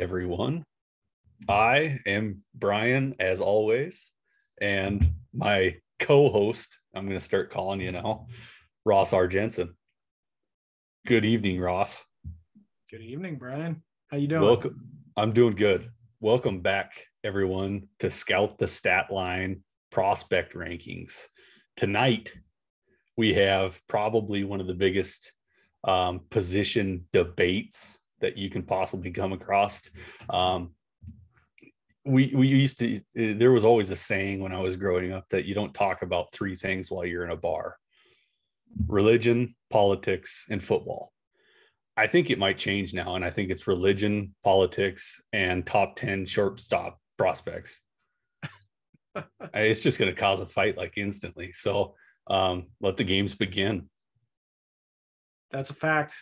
everyone. I am Brian, as always, and my co-host, I'm going to start calling you now, Ross R. Jensen. Good evening, Ross. Good evening, Brian. How you doing? Welcome. I'm doing good. Welcome back, everyone, to Scout the Statline prospect rankings. Tonight, we have probably one of the biggest position debates that you can possibly come across. We used to, there was always a saying when I was growing up that you don't talk about three things while you're in a bar: religion, politics, and football. I think it might change now, and I think it's religion, politics, and top 10 shortstop prospects. It's just going to cause a fight like instantly. So let the games begin. That's a fact.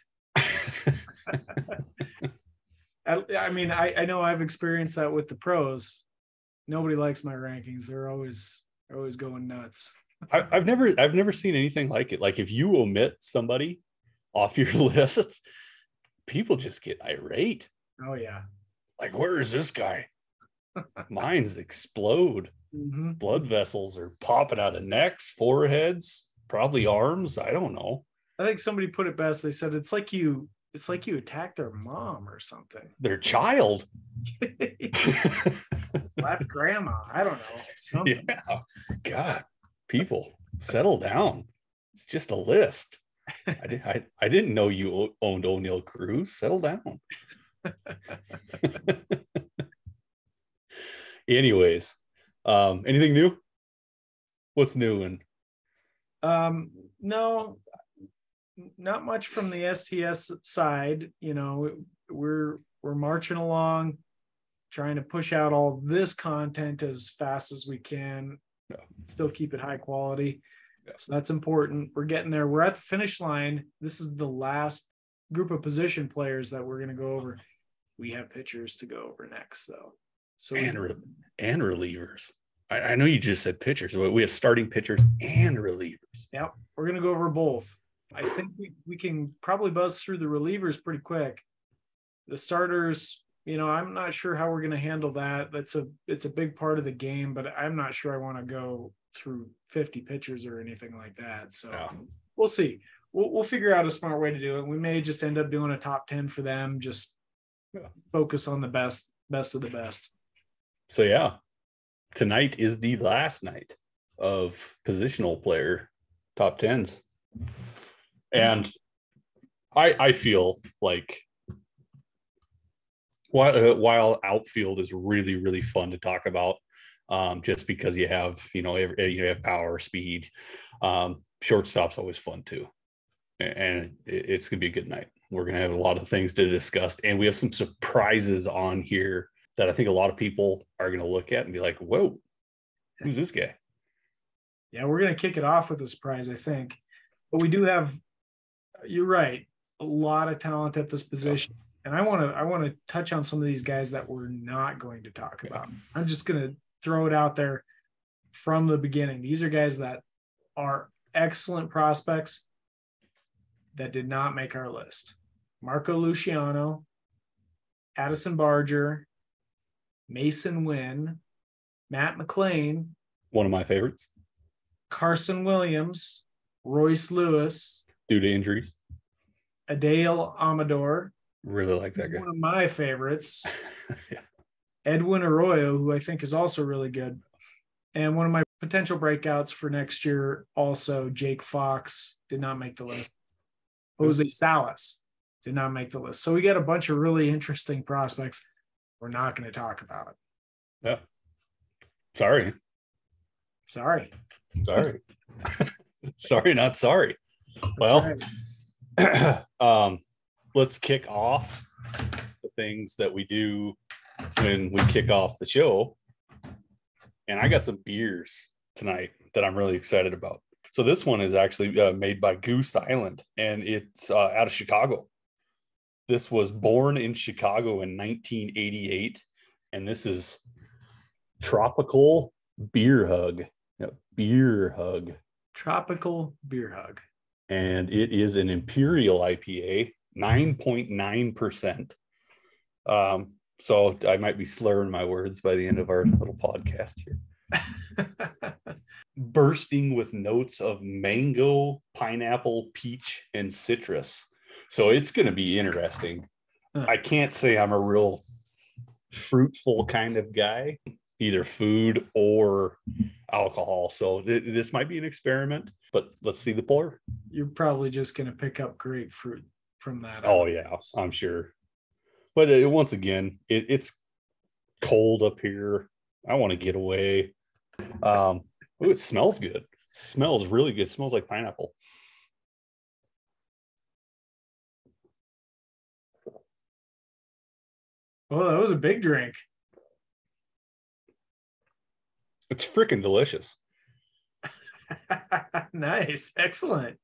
I mean, I know I've experienced that with the pros. Nobody likes my rankings. They're always going nuts. I've never seen anything like it. Like, if you omit somebody off your list, people just get irate. Oh yeah. Like, where is this guy? Minds explode. Mm-hmm. Blood vessels are popping out of necks, foreheads, probably arms. I don't know. I think somebody put it best. They said it's like you attacked their mom or something. Their child. Left grandma. I don't know. Something. Yeah. God, people, settle down. It's just a list. I didn't know you owned O'Neill Cruz. Settle down. Anyways, anything new? What's new? And no, not much from the STS side. You know, we're marching along, trying to push out all this content as fast as we can. Still keep it high quality. So that's important. We're getting there. We're at the finish line. This is the last group of position players that we're going to go over. We have pitchers to go over next, though. So and relievers. I know you just said pitchers, but we have starting pitchers and relievers. Yep, we're going to go over both. I think we can probably buzz through the relievers pretty quick. The starters, you know, I'm not sure how we're going to handle that. It's a big part of the game, but I'm not sure I want to go through 50 pitchers or anything like that. So We'll see. We'll figure out a smart way to do it. We may just end up doing a top 10 for them. Just focus on the best of the best. So yeah, tonight is the last night of positional player top 10s. And I feel like while outfield is really, really fun to talk about, just because you have, you have power, speed, shortstop's always fun too. And it's going to be a good night. We're going to have a lot of things to discuss, and we have some surprises on here that I think a lot of people are going to look at and be like, whoa, who's this guy? Yeah, we're going to kick it off with a surprise, I think. But we do have, you're right, a lot of talent at this position. And I want to touch on some of these guys that we're not going to talk about. I'm just going to throw it out there from the beginning. These are guys that are excellent prospects that did not make our list. Marco Luciano, Addison Barger, Mason Wynn, Matt McLean, one of my favorites, Carson Williams, Royce Lewis, due to injuries, Adael Amador, really like that guy, one of my favorites. Yeah. Edwin Arroyo, who I think is also really good, and one of my potential breakouts for next year, also Jake Fox, did not make the list. Jose Salas did not make the list. So we got a bunch of really interesting prospects we're not going to talk about. Yeah. Sorry. Sorry, not sorry. That's well, let's kick off the things that we do when we kick off the show. And I got some beers tonight that I'm really excited about. So this one is actually made by Goose Island, and it's out of Chicago. This was born in Chicago in 1988, and this is Tropical Beer Hug. Beer Hug. Tropical Beer Hug. And it is an Imperial IPA, 9.9%. So I might be slurring my words by the end of our little podcast here. Bursting with notes of mango, pineapple, peach, and citrus. So it's going to be interesting. I can't say I'm a real fruitful kind of guy, either food or alcohol. So this might be an experiment, but let's see the pour. You're probably just going to pick up grapefruit from that. Oh, yeah, I'm sure. But once again, it's cold up here. I want to get away. It smells good. It smells really good. It smells like pineapple. Oh, that was a big drink. It's freaking delicious. Nice. Excellent.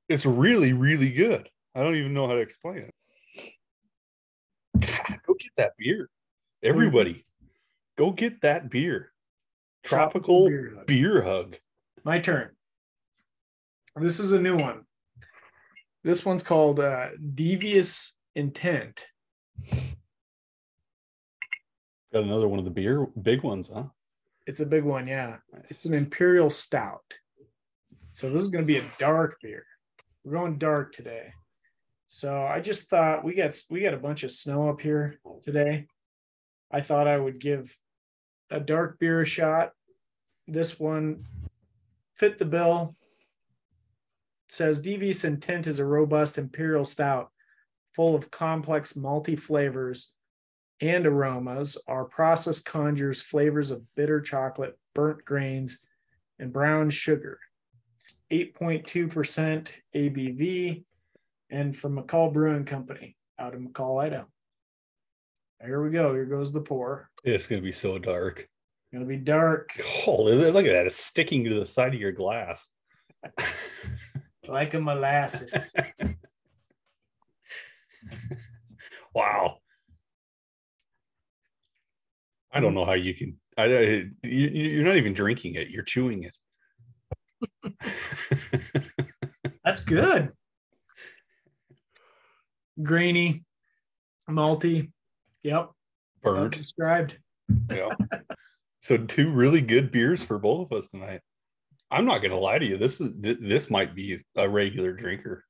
It's really, really good. I don't even know how to explain it. God, go get that beer. Everybody, go get that beer. Tropical beer hug. My turn. This is a new one. This one's called Devious Intent. Got another one of the big ones, huh? It's a big one, yeah. Nice. It's an Imperial Stout. So this is going to be a dark beer. We're going dark today. So I just thought we got a bunch of snow up here today. I thought I would give a dark beer a shot. This one fit the bill. It says Devious Intent is a robust Imperial Stout full of complex malty flavors and aromas. Our process conjures flavors of bitter chocolate, burnt grains, and brown sugar. 8.2% ABV, and from McCall Brewing Company out of McCall, Idaho. Here we go. Here goes the pour. It's going to be so dark. It's going to be dark. Oh, look at that. It's sticking to the side of your glass. Like a molasses. Wow. I don't know how you can. You're not even drinking it. You're chewing it. That's good. Grainy, malty. Yep. Burnt. Described. Yeah. So 2 really good beers for both of us tonight. I'm not going to lie to you. This might be a regular drinker.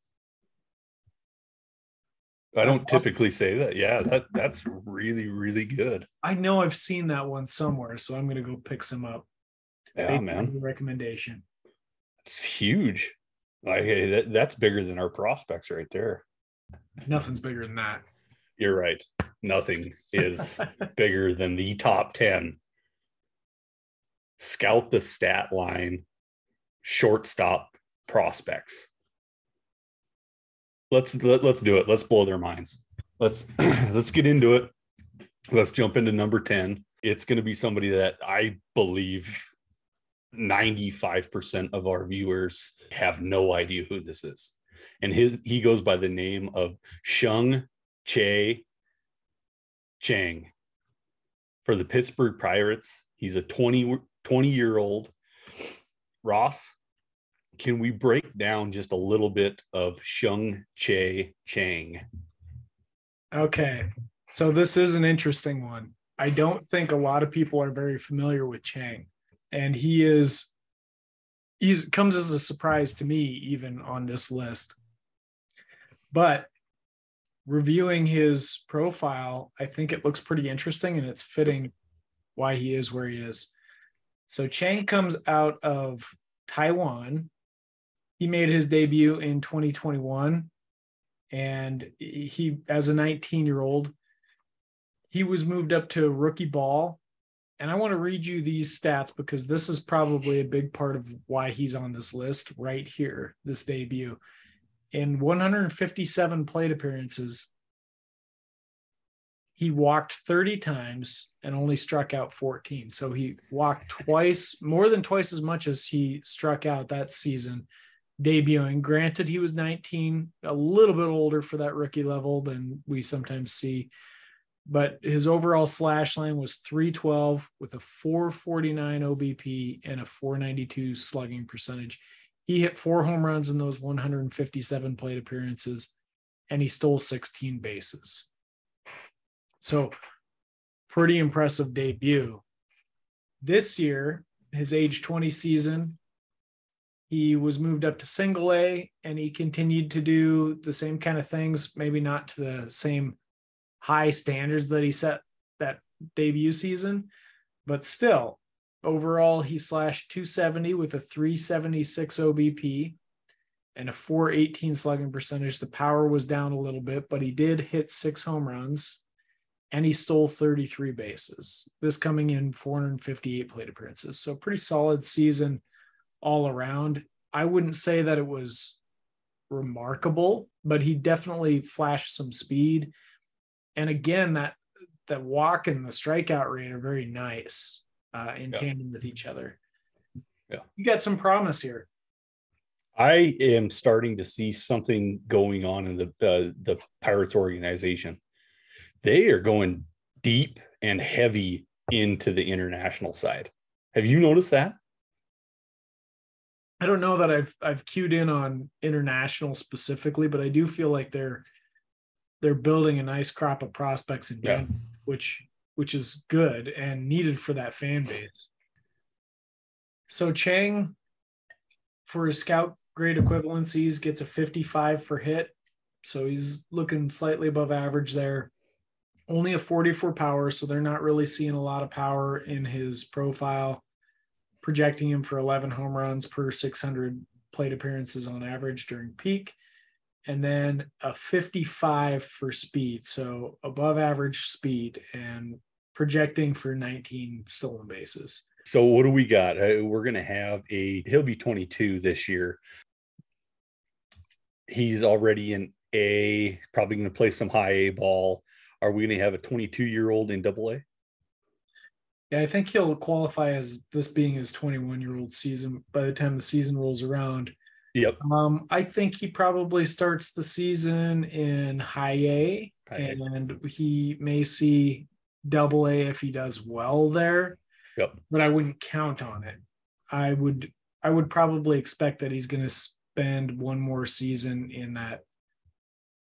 I don't typically say that. Yeah, that's really, really good. I know I've seen that one somewhere, so I'm going to go pick some up. Yeah, man. Recommendation. It's huge. That's bigger than our prospects right there. Nothing's bigger than that. You're right. Nothing is bigger than the top 10. Scout the Statline shortstop prospects. Let's do it. Let's blow their minds. Let's get into it. Let's jump into number 10. It's going to be somebody that I believe 95% of our viewers have no idea who this is. And he goes by the name of Tsung Che-Cheng. For the Pittsburgh Pirates, he's a 20-year-old. Ross, can we break down just a little bit of Tsung Che-Cheng? Okay, so this is an interesting one. I don't think a lot of people are very familiar with Cheng, and he comes as a surprise to me even on this list. But reviewing his profile, I think it looks pretty interesting, and it's fitting why he is where he is. So Cheng comes out of Taiwan. He made his debut in 2021, and he, as a 19-year-old, he was moved up to rookie ball. And I want to read you these stats because this is probably a big part of why he's on this list right here, this debut. In 157 plate appearances, he walked 30 times and only struck out 14. So he walked more than twice as much as he struck out that season debuting. Granted, he was 19, a little bit older for that rookie level than we sometimes see. But his overall slash line was 312 with a 449 OBP and a 492 slugging percentage. He hit 4 home runs in those 157 plate appearances, and he stole 16 bases. So pretty impressive debut. This year, his age 20 season, he was moved up to single A, and he continued to do the same kind of things, maybe not to the same high standards that he set that debut season, but still, overall, he slashed 270 with a 376 OBP and a 418 slugging percentage. The power was down a little bit, but he did hit 6 home runs, and he stole 33 bases. This coming in 458 plate appearances. So pretty solid season all around. I wouldn't say that it was remarkable, but he definitely flashed some speed. And again, that walk and the strikeout rate are very nice in tandem with each other. Yeah. You got some promise here. I am starting to see something going on in the Pirates organization. They are going deep and heavy into the international side. Have you noticed that? I don't know that I've cued in on international specifically, but I do feel like they're building a nice crop of prospects in general, which is good and needed for that fan base. So Cheng, for his scout grade equivalencies, gets a 55 for hit. So he's looking slightly above average there. Only a 44 power, so they're not really seeing a lot of power in his profile, projecting him for 11 home runs per 600 plate appearances on average during peak, and then a 55 for speed, so above average speed, and projecting for 19 stolen bases. So what do we got? We're going to have he'll be 22 this year. He's already in A, probably going to play some high A ball. Are we going to have a 22-year-old in Double A? Yeah, I think he'll qualify as this being his 21-year-old season by the time the season rolls around. Yep. I think he probably starts the season in high A, and he may see Double A if he does well there. Yep. But I wouldn't count on it. I would probably expect that he's going to spend one more season in that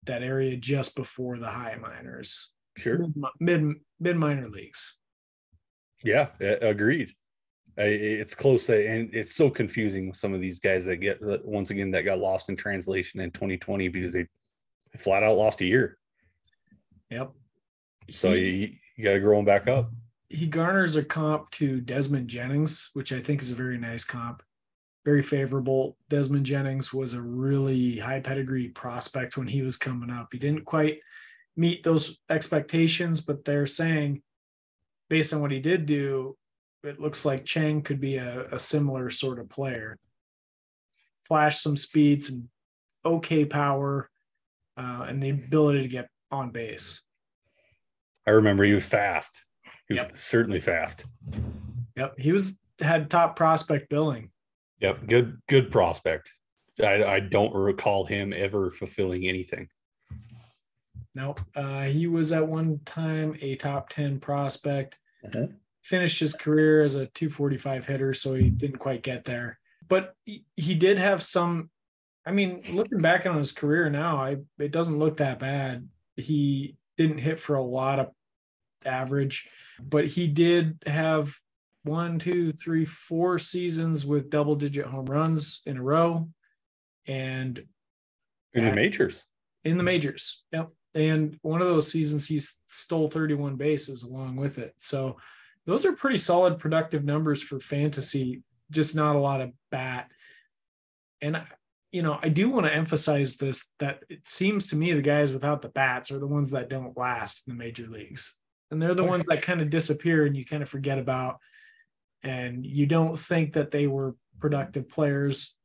area just before the high minors. Sure. Mid minor leagues. Yeah, agreed. It's close, and it's so confusing with some of these guys that get, once again, that got lost in translation in 2020 because they flat out lost a year. Yep. So you got to grow them back up. He garners a comp to Desmond Jennings, which I think is a very nice comp. Very favorable. Desmond Jennings was a really high pedigree prospect when he was coming up. He didn't quite meet those expectations, but they're saying, based on what he did do, it looks like Cheng could be a similar sort of player. Flash some speed, some okay power, and the ability to get on base. I remember he was fast. He was certainly fast. Yep. He had top prospect billing. Yep. Good prospect. I don't recall him ever fulfilling anything. Nope. He was at one time a top 10 prospect. Finished his career as a 245 hitter, so he didn't quite get there. But he did have some, I mean, looking back on his career now, it doesn't look that bad. He didn't hit for a lot of average, but he did have 4 seasons with double-digit home runs in a row. And in the majors. Yep. And one of those seasons, he stole 31 bases along with it. So those are pretty solid, productive numbers for fantasy, just not a lot of bat. And, I do want to emphasize this, that it seems to me the guys without the bats are the ones that don't last in the major leagues. And they're the ones that kind of disappear and you kind of forget about. And you don't think that they were productive players.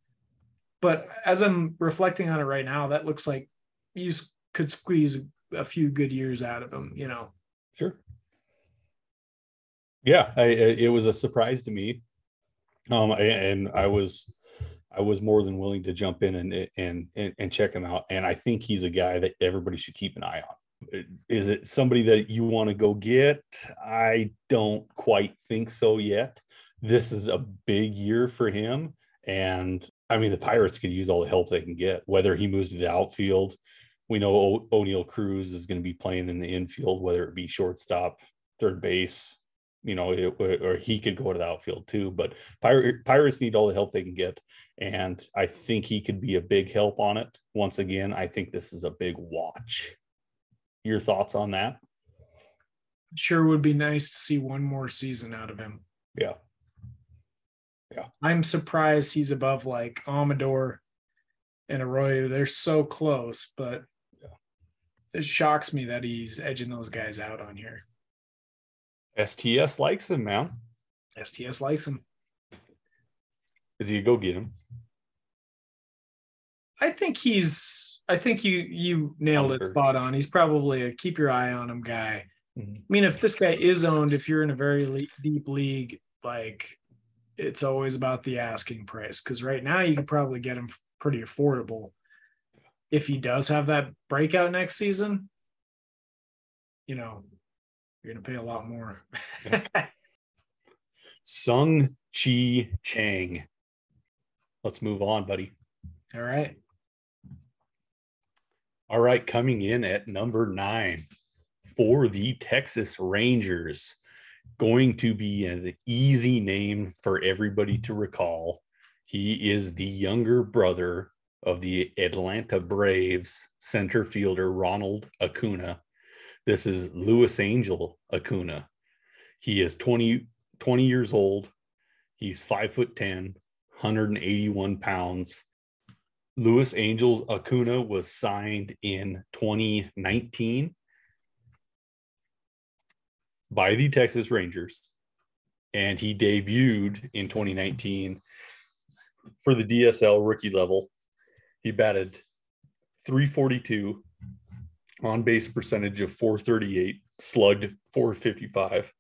But as I'm reflecting on it right now, that looks like you could squeeze a few good years out of them, Sure. Yeah, it was a surprise to me, and I was more than willing to jump in and check him out. And I think he's a guy that everybody should keep an eye on. Is it somebody that you want to go get? I don't quite think so yet. This is a big year for him, and I mean the Pirates could use all the help they can get. Whether he moves to the outfield, We know O'Neal Cruz is going to be playing in the infield, whether it be shortstop, third base, or he could go to the outfield too. But Pirates need all the help they can get. And I think he could be a big help on it. Once again, I think this is a big watch. Your thoughts on that? Sure would be nice to see one more season out of him. Yeah. I'm surprised he's above like Amador and Arroyo. They're so close, but it shocks me that he's edging those guys out on here. STS likes him, man. STS likes him. Is he a go get him? I think you nailed it spot on. He's probably a keep your eye on him guy. Mm-hmm. I mean, if this guy is owned, if you're in a very deep league, like it's always about the asking price. Because right now you could probably get him pretty affordable. If he does have that breakout next season, you're going to pay a lot more. Tsung Che-Cheng. Let's move on, buddy. All right. All right. Coming in at number 9 for the Texas Rangers, going to be an easy name for everybody to recall. He is the younger brother of the Atlanta Braves center fielder Ronald Acuna. This is Luisangel Acuna. He is 20 years old. He's 5'10", 181 pounds. Luisangel Acuna was signed in 2019 by the Texas Rangers, and he debuted in 2019 for the DSL rookie level. He batted .342, on base percentage of .438, slugged .455,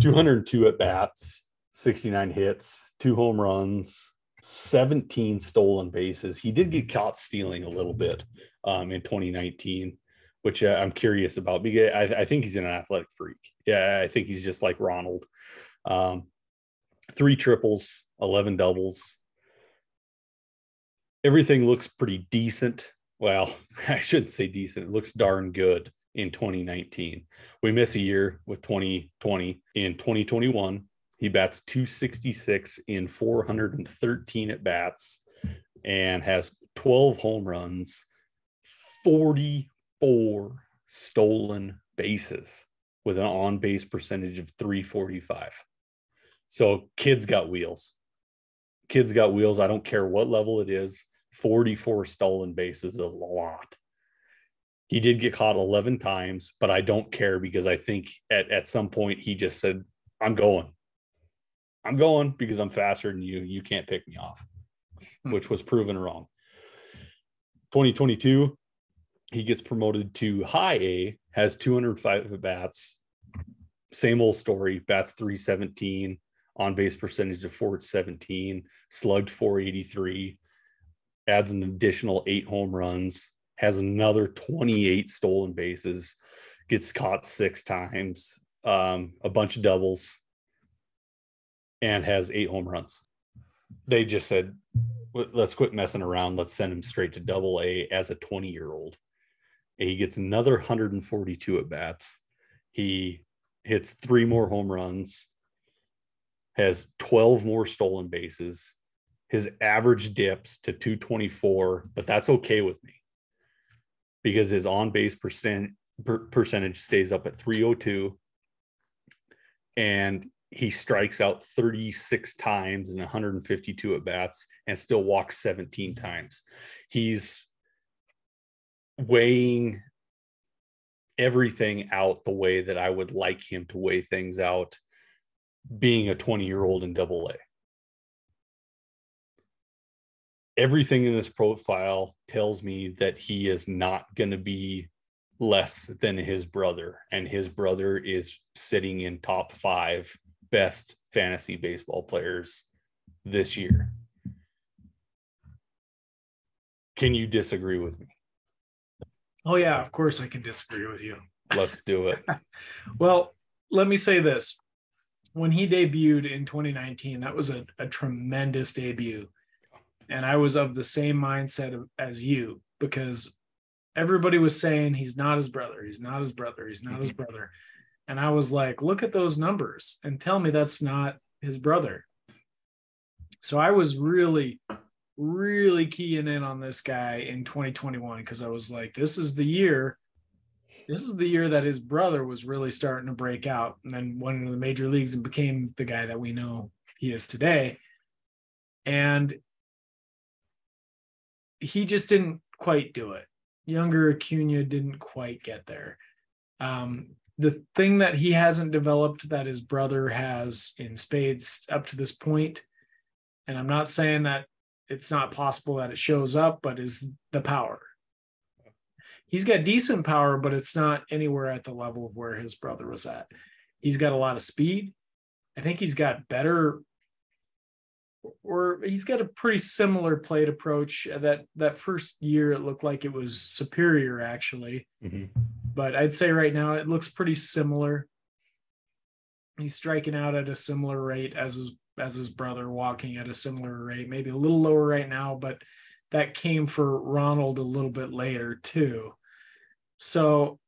202 at bats, 69 hits, 2 home runs, 17 stolen bases. He did get caught stealing a little bit in 2019, which I'm curious about because I think he's an athletic freak. Yeah, I think he's just like Ronald. 3 triples, 11 doubles. Everything looks pretty decent. Well, I shouldn't say decent. It looks darn good in 2019. We miss a year with 2020. In 2021, he bats .266 in 413 at bats and has 12 home runs, 44 stolen bases with an on-base percentage of .345. So kids got wheels. Kids got wheels. I don't care what level it is. 44 stolen bases is a lot. He did get caught 11 times, but I don't care because I think at some point he just said, I'm going because I'm faster than you. You can't pick me off, which was proven wrong. 2022, he gets promoted to high A, has 205 at bats. Same old story, bats .317, on base percentage of .417, slugged .483. Adds an additional 8 home runs, has another 28 stolen bases, gets caught 6 times, a bunch of doubles, and has 8 home runs. They just said, let's quit messing around. Let's send him straight to Double A as a 20-year-old. He gets another 142 at bats. He hits 3 more home runs, has 12 more stolen bases. His average dips to 224, but that's okay with me because his on-base percentage stays up at 302, and he strikes out 36 times in 152 at bats and still walks 17 times. He's weighing everything out the way that I would like him to weigh things out, being a 20-year-old in Double A. Everything in this profile tells me that he is not going to be less than his brother, and his brother is sitting in top 5 best fantasy baseball players this year. Can you disagree with me? Oh yeah, of course I can disagree with you. Let's do it. Well, let me say this. When he debuted in 2019, that was a tremendous debut. And I was of the same mindset as you, because everybody was saying he's not his brother. He's not his brother. He's not his brother. And I was like, look at those numbers and tell me that's not his brother. So I was really, really keying in on this guy in 2021 because I was like, this is the year that his brother was really starting to break out and then went into the major leagues and became the guy that we know he is today. And he just didn't quite do it. Younger Acuna didn't quite get there. The thing that he hasn't developed that his brother has in spades up to this point, and I'm not saying that it's not possible that it shows up, but is the power. He's got decent power, but it's not anywhere at the level of where his brother was at. He's got a lot of speed. I think he's got better, or he's got a pretty similar plate approach. That first year, it looked like it was superior, actually. But I'd say right now it looks pretty similar. He's striking out at a similar rate as his brother, walking at a similar rate, maybe a little lower right now, but that came for Ronald a little bit later too. So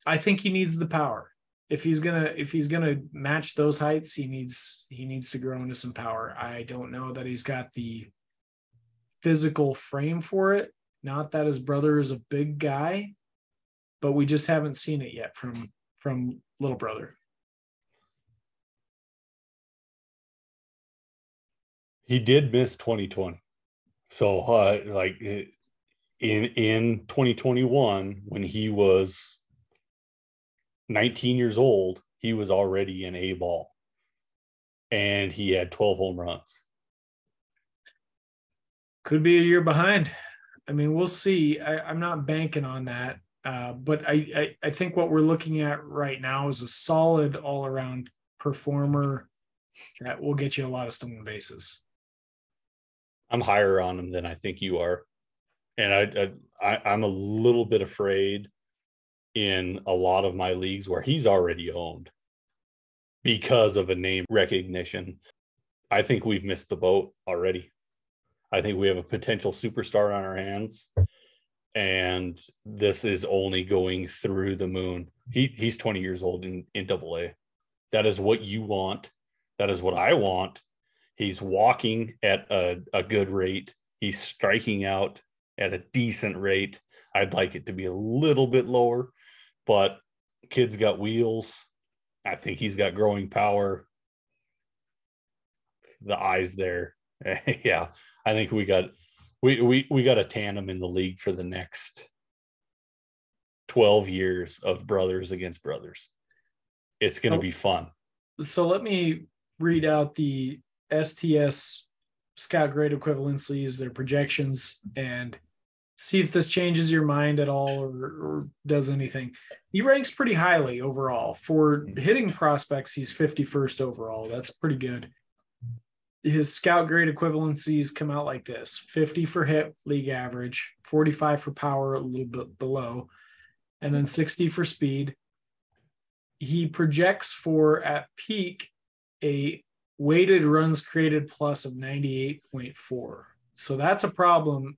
I think he needs the power. If he's gonna match those heights, he needs to grow into some power. I don't know that he's got the physical frame for it. Not that his brother is a big guy, but we just haven't seen it yet from little brother. He did miss 2020. So like in 2021, when he was 19 years old, he was already in A ball and he had 12 home runs. Could be a year behind. I mean, we'll see. I'm not banking on that. But I think what we're looking at right now is a solid all-around performer that will get you a lot of stolen bases. I'm higher on him than I think you are. And I'm a little bit afraid in a lot of my leagues where he's already owned because of a name recognition. I think we've missed the boat already. I think we have a potential superstar on our hands, and this is only going through the moon. He's 20 years old in AA. That is what you want. That is what I want. He's walking at a good rate. He's striking out at a decent rate. I'd like it to be a little bit lower, but kid's got wheels. I think he's got growing power. The eyes there. Yeah. I think we got a tandem in the league for the next 12 years of brothers against brothers. It's going to be fun. So let me read out the STS scout grade equivalencies, their projections, and see if this changes your mind at all or does anything. He ranks pretty highly overall. For hitting prospects, he's 51st overall. That's pretty good. His scout grade equivalencies come out like this: 50 for hit, league average, 45 for power, a little bit below, and then 60 for speed. He projects for, at peak, a weighted runs created plus of 98.4. So that's a problem.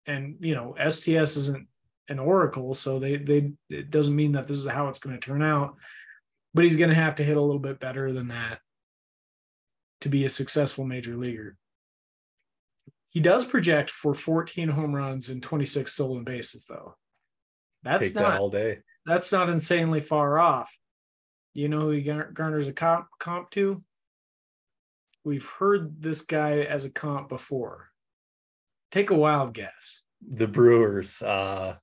And, you know, STS isn't an oracle, so it doesn't mean that this is how it's going to turn out, but he's going to have to hit a little bit better than that to be a successful major leaguer. He does project for 14 home runs and 26 stolen bases, though. That's not all day. That's not insanely far off. You know who he garners a comp to? We've heard this guy as a comp before. Take a wild guess. The Brewers. Gosh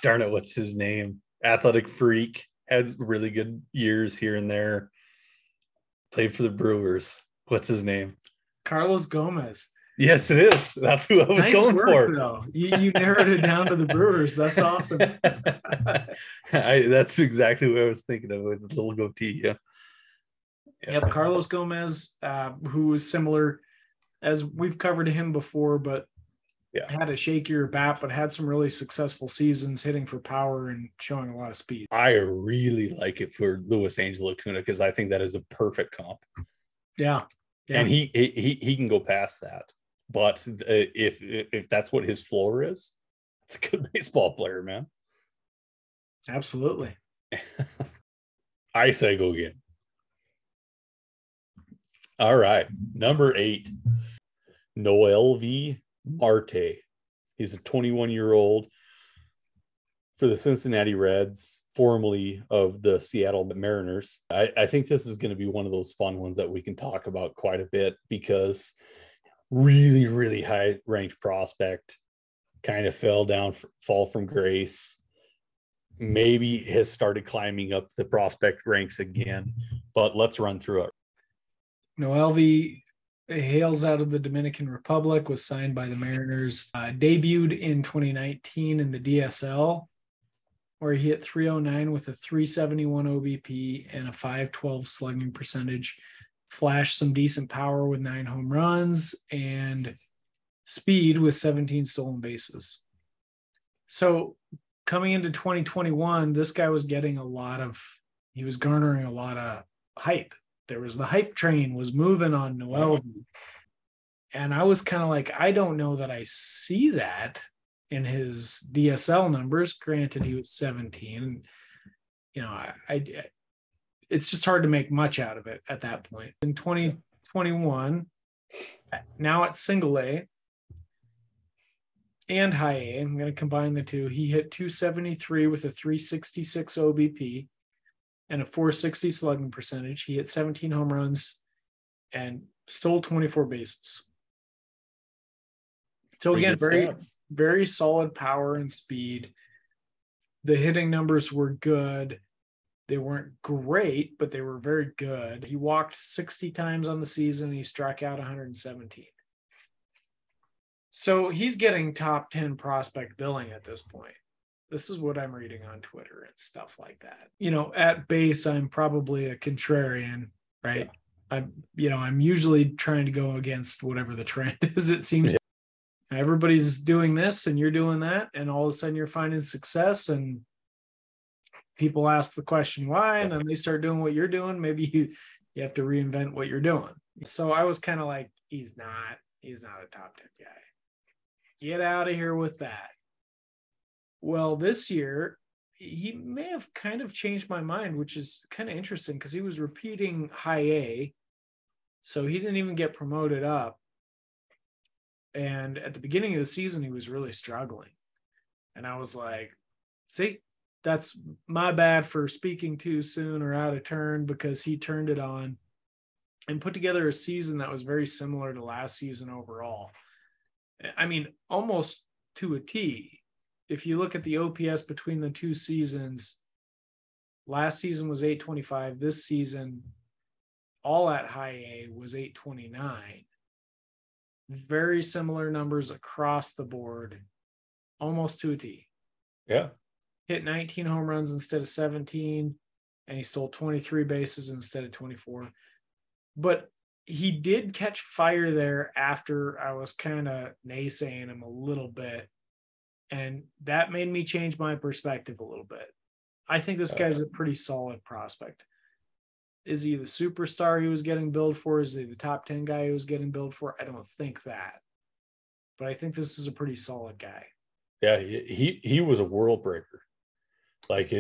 darn it, what's his name? Athletic freak. Had really good years here and there. Played for the Brewers. What's his name? Carlos Gomez. Yes, it is. That's who I was going for. Though. You narrowed it down to the Brewers. That's awesome. That's exactly what I was thinking of with the little goatee. Yeah. Yep, Carlos Gomez, who was similar, as we've covered him before, but had a shakier bat, but had some really successful seasons hitting for power and showing a lot of speed. I really like it for Luisangel Acuna because I think that is a perfect comp. Yeah. And he can go past that. But if that's what his floor is, it's a good baseball player, man. Absolutely. I say go again. All right. Number 8, Noelvi Marte. He's a 21-year-old for the Cincinnati Reds, formerly of the Seattle Mariners. I think this is going to be one of those fun ones that we can talk about quite a bit because really, really high ranked prospect, kind of fall from grace. Maybe has started climbing up the prospect ranks again, but let's run through it. Noelvi hails out of the Dominican Republic, was signed by the Mariners, debuted in 2019 in the DSL, where he hit 309 with a 371 OBP and a 512 slugging percentage, flashed some decent power with 9 home runs and speed with 17 stolen bases. So coming into 2021, this guy was getting he was garnering a lot of hype. There was the hype train was moving on Noelvi. And I was kind of like, I don't know that I see that in his DSL numbers. Granted, he was 17. You know, it's just hard to make much out of it at that point. In 2021, now at single A and high A, I'm going to combine the two. He hit 273 with a 366 OBP and a 460 slugging percentage. He hit 17 home runs and stole 24 bases. So again, very solid power and speed. The hitting numbers were good. They weren't great, but they were very good. He walked 60 times on the season. He struck out 117. So he's getting top 10 prospect billing at this point. This is what I'm reading on Twitter and stuff like that. You know, at base, I'm probably a contrarian, right? Yeah. I'm usually trying to go against whatever the trend is, it seems. Yeah. Everybody's doing this and you're doing that, and all of a sudden you're finding success, and people ask the question why, and then they start doing what you're doing. Maybe you have to reinvent what you're doing. So I was kind of like, he's not a top 10 guy. Get out of here with that. Well, this year, he may have kind of changed my mind, which is kind of interesting because he was repeating high A. So he didn't even get promoted up. And at the beginning of the season, he was really struggling. And I was like, see, that's my bad for speaking too soon or out of turn, because he turned it on and put together a season that was very similar to last season overall. I mean, almost to a T. If you look at the OPS between the two seasons, last season was 825. This season, all at high A, was 829. Very similar numbers across the board, almost to a T. Yeah. Hit 19 home runs instead of 17, and he stole 23 bases instead of 24. But he did catch fire there after I was kind of naysaying him a little bit. And that made me change my perspective a little bit. I think this guy's a pretty solid prospect. Is he the superstar he was getting billed for? Is he the top 10 guy he was getting billed for? I don't think that. But I think this is a pretty solid guy. Yeah, he was a world breaker. Like,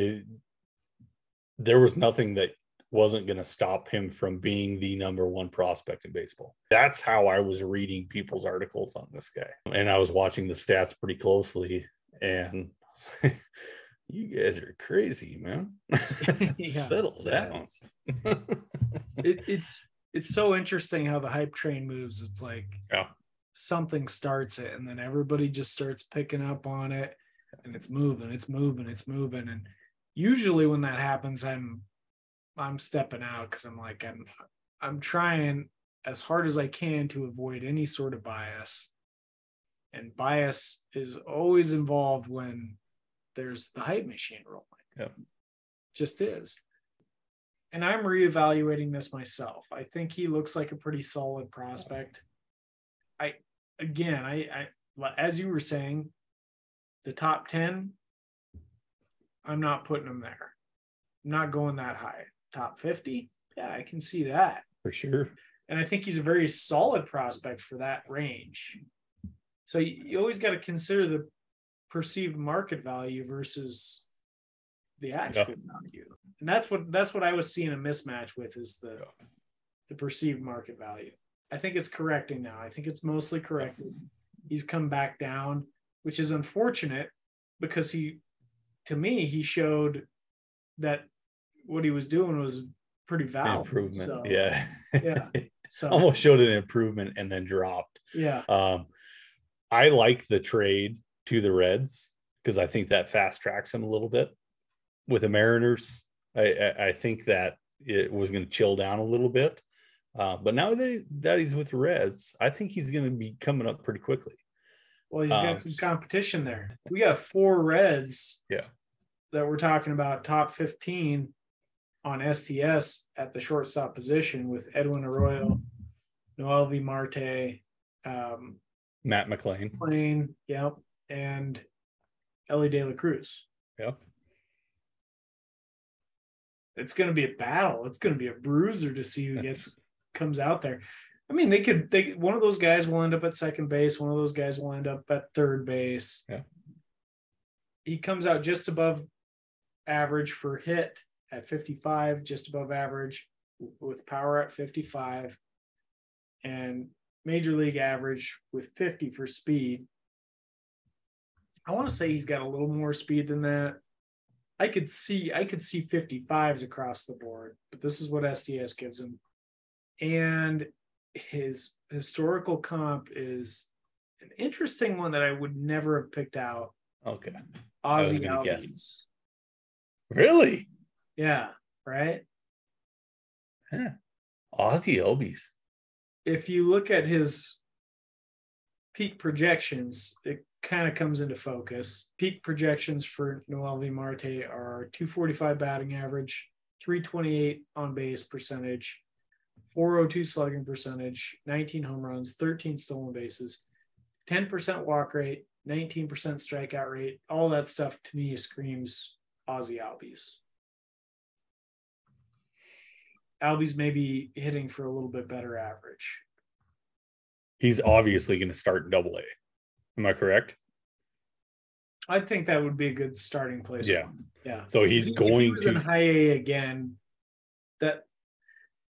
there was nothing that wasn't going to stop him from being the number one prospect in baseball. That's how I was reading people's articles on this guy. And I was watching the stats pretty closely, and you guys are crazy, man. Settle down. It's so interesting how the hype train moves. It's like something starts it, and then everybody just starts picking up on it, and it's moving. And usually when that happens, I'm stepping out, because I'm like, I'm trying as hard as I can to avoid any sort of bias. And bias is always involved when there's the hype machine rolling. Yeah. Just is. And I'm reevaluating this myself. I think he looks like a pretty solid prospect. I as you were saying, the top 10, I'm not putting him there. I'm not going that high. Top 50? Yeah, I can see that. For sure. And I think he's a very solid prospect for that range. So you always got to consider the perceived market value versus the actual value. And that's what I was seeing a mismatch with, is the perceived market value. I think it's correcting now. I think it's mostly corrected. He's come back down, which is unfortunate because he showed that what he was doing was pretty valid. Improvement. So, yeah. So almost showed an improvement and then dropped. Yeah. I like the trade to the Reds because I think that fast tracks him a little bit with the Mariners. I think that it was going to chill down a little bit. But now that he's with the Reds, I think he's going to be coming up pretty quickly. Well, he's got some competition there. We got 4 Reds that we're talking about top 15 on STS at the shortstop position, with Edwin Arroyo, Noelvi Marte, Matt McLean, and Elly De La Cruz. Yep. It's going to be a battle. It's going to be a bruiser to see who comes out there. I mean, one of those guys will end up at second base. One of those guys will end up at third base. Yeah. He comes out just above average for hit at 55, just above average with power at 55, and major league average with 50 for speed. I want to say he's got a little more speed than that. I could see 55s across the board, but this is what STS gives him. And his historical comp is an interesting one that I would never have picked out. Okay. Ozzie Albies. Really? Yeah, right? Huh. Ozzie Albies. If you look at his peak projections, it kind of comes into focus. Peak projections for Noelvi Marte are 245 batting average, 328 on base percentage, 402 slugging percentage, 19 home runs, 13 stolen bases, 10% walk rate, 19% strikeout rate. All that stuff to me screams Ozzie Albies. Albies may be hitting for a little bit better average. He's obviously going to start in Double A. Am I correct? I think that would be a good starting place. Yeah. Yeah. So he's if he was in high A again,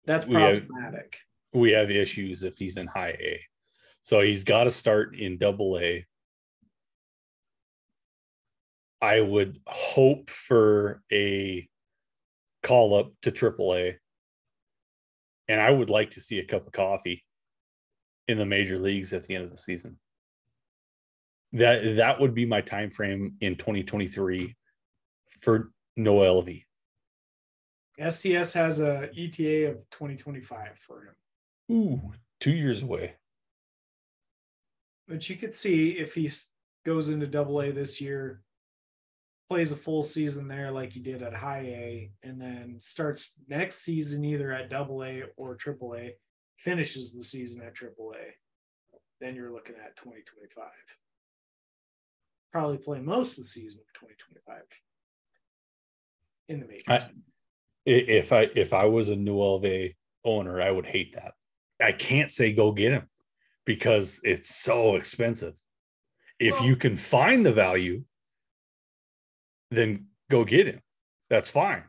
that's problematic. We have issues if he's in high A. So he's got to start in Double A. I would hope for a call up to Triple A. And I would like to see a cup of coffee in the major leagues at the end of the season. That would be my time frame in 2023 for Noelvi. STS has a ETA of 2025 for him. Ooh, 2 years away. But you could see if he goes into Double A this year, plays a full season there like he did at high A, and then starts next season either at Double A or Triple A, finishes the season at Triple A, then you're looking at 2025. Probably play most of the season of 2025 in the majors. If I was a Noelvi owner, I would hate that. I can't say go get him because it's so expensive. If you can find the value, then go get him. That's fine.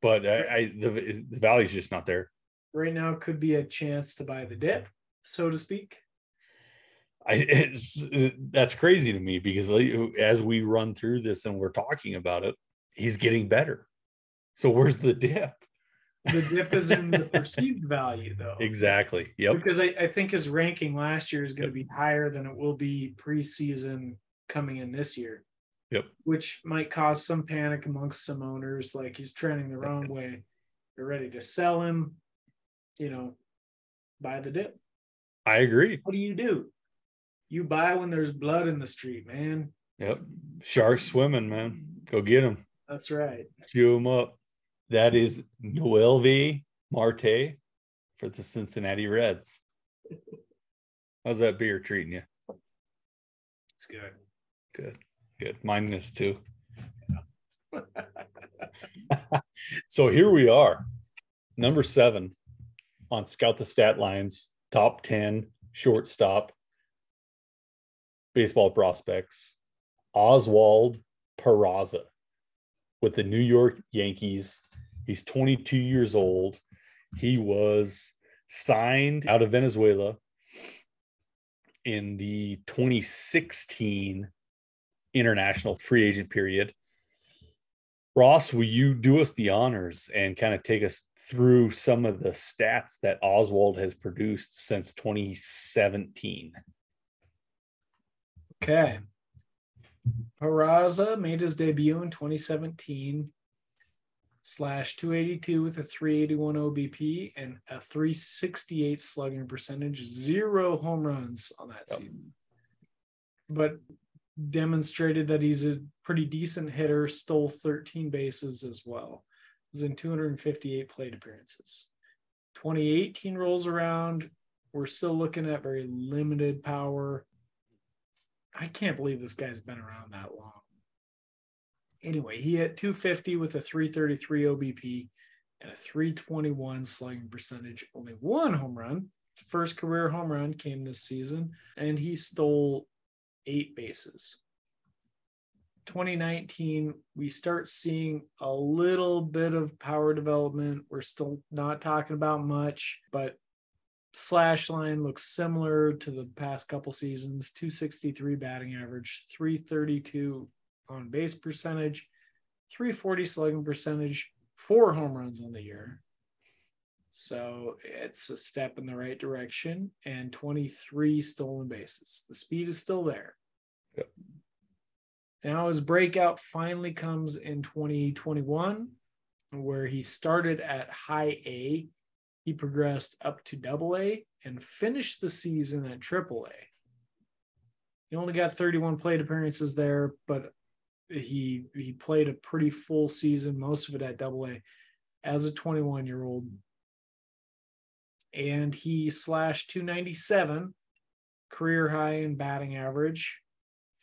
But the value is just not there. Right now could be a chance to buy the dip, so to speak. That's crazy to me because as we run through this and we're talking about it, he's getting better. So where's the dip? The dip is in the perceived value, though. Exactly. Yep. Because I think his ranking last year is going to be higher than it will be preseason coming in this year. Yep. Which might cause some panic amongst some owners, like he's trending the wrong way. They're ready to sell him, buy the dip. I agree. What do? You buy when there's blood in the street, man. Yep. Sharks swimming, man. Go get them. That's right. Chew them up. That is Noelvi Marte for the Cincinnati Reds. How's that beer treating you? It's good. Good. Mine is too. So here we are. Number 7 on Scout the Stat Line's top 10 shortstop baseball prospects, Oswald Peraza with the New York Yankees. He's 22 years old. He was signed out of Venezuela in the 2016 international free agent period. Ross, will you do us the honors and kind of take us through some of the stats that Oswald has produced since 2017? Okay. Peraza made his debut in 2017, /282 with a 381 OBP and a 368 slugging percentage, 0 home runs on that season. But demonstrated that he's a pretty decent hitter, stole 13 bases as well. Was in 258 plate appearances. 2018 rolls around. We're still looking at very limited power. I can't believe this guy's been around that long. Anyway, he hit 250 with a 333 OBP and a 321 slugging percentage. Only 1 home run. First career home run came this season, and he stole 8 bases. 2019, we start seeing a little bit of power development. We're still not talking about much, but slash line looks similar to the past couple seasons. 263 batting average, 332 on base percentage, 340 slugging percentage, 4 home runs on the year. So it's a step in the right direction, and 23 stolen bases. The speed is still there. Yep. Now his breakout finally comes in 2021, where he started at high A. He progressed up to double A and finished the season at triple A. He only got 31 plate appearances there, but he played a pretty full season, most of it at double A, as a 21-year-old. And he slashed 297, career high in batting average,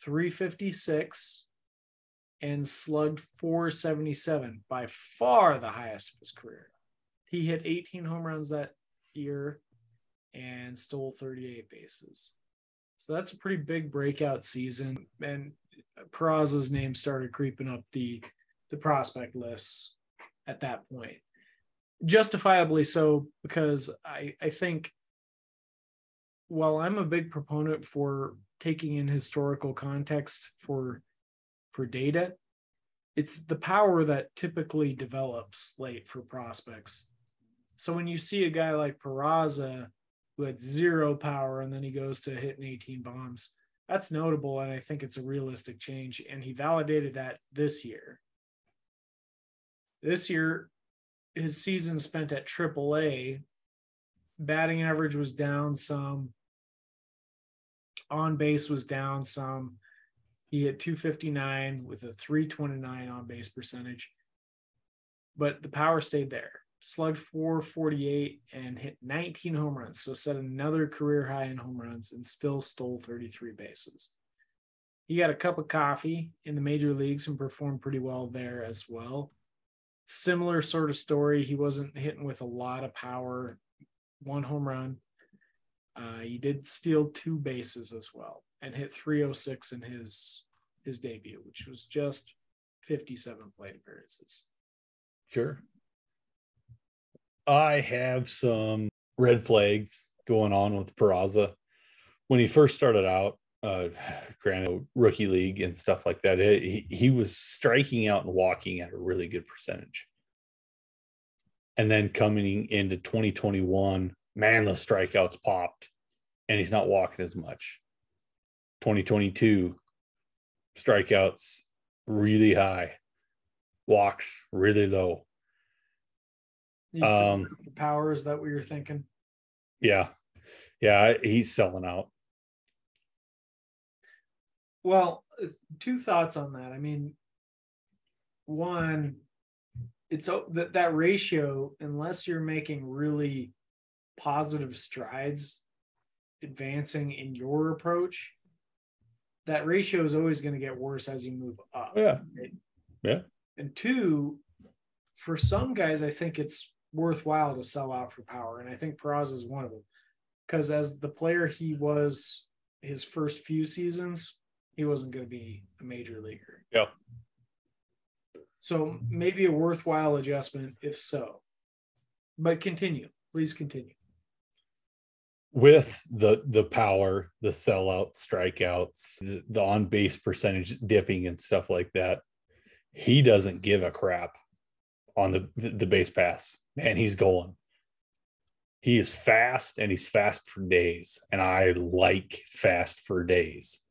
356, and slugged 477, by far the highest of his career. He hit 18 home runs that year and stole 38 bases. So that's a pretty big breakout season. And Peraza's name started creeping up the prospect lists at that point. Justifiably so, because I think while I'm a big proponent for taking in historical context for data, it's the power that typically develops late for prospects. So when you see a guy like Peraza who had 0 power and then he goes to hitting 18 bombs, that's notable, and I think it's a realistic change. And he validated that this year. This year, his season spent at AAA, batting average was down some, on base was down some. He hit 259 with a 329 on base percentage, but the power stayed there. Slugged 448 and hit 19 home runs, so set another career high in home runs and still stole 33 bases. He got a cup of coffee in the major leagues and performed pretty well there as well. Similar sort of story. He wasn't hitting with a lot of power. 1 home run. He did steal 2 bases as well and hit 306 in his debut, which was just 57 plate appearances. Sure. I have some red flags going on with Peraza. When he first started out, granted, rookie league and stuff like that, he was striking out and walking at a really good percentage. And then coming into 2021, man, the strikeouts popped and he's not walking as much. 2022, strikeouts really high, walks really low. The power, is that what you're thinking? Yeah, he's selling out. Well, 2 thoughts on that. I mean, one, it's that ratio, unless you're making really positive strides advancing in your approach, that ratio is always going to get worse as you move up. Yeah. Right? Yeah. And 2, for some guys, I think it's worthwhile to sell out for power. And I think Peraza is one of them. Because as the player he was his first few seasons, he wasn't going to be a major leaguer. Yeah. So maybe a worthwhile adjustment if so. But continue. Please continue. With the power, the sellout strikeouts, the on-base percentage dipping and stuff like that, he doesn't give a crap on the base paths. Man, he's going. He is fast, and he's fast for days. And I like fast for days.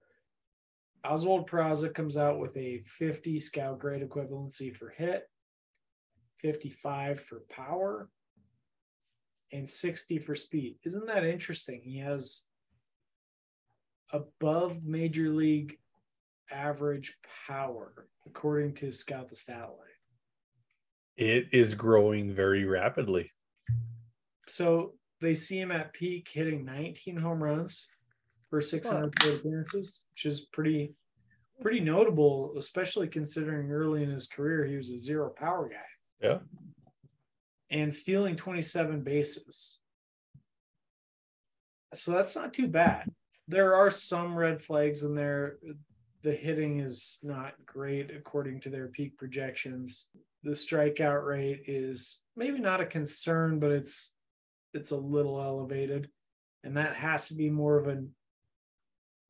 Oswald Peraza comes out with a 50 scout grade equivalency for hit, 55 for power, and 60 for speed. Isn't that interesting? He has above major league average power, according to Scout the Statline. It is growing very rapidly. So they see him at peak hitting 19 home runs for 600 plate appearances, which is pretty notable, especially considering early in his career he was a zero power guy. Yeah. And stealing 27 bases. So that's not too bad. There are some red flags in there. The hitting is not great according to their peak projections. The strikeout rate is maybe not a concern, but it's a little elevated. And that has to be more of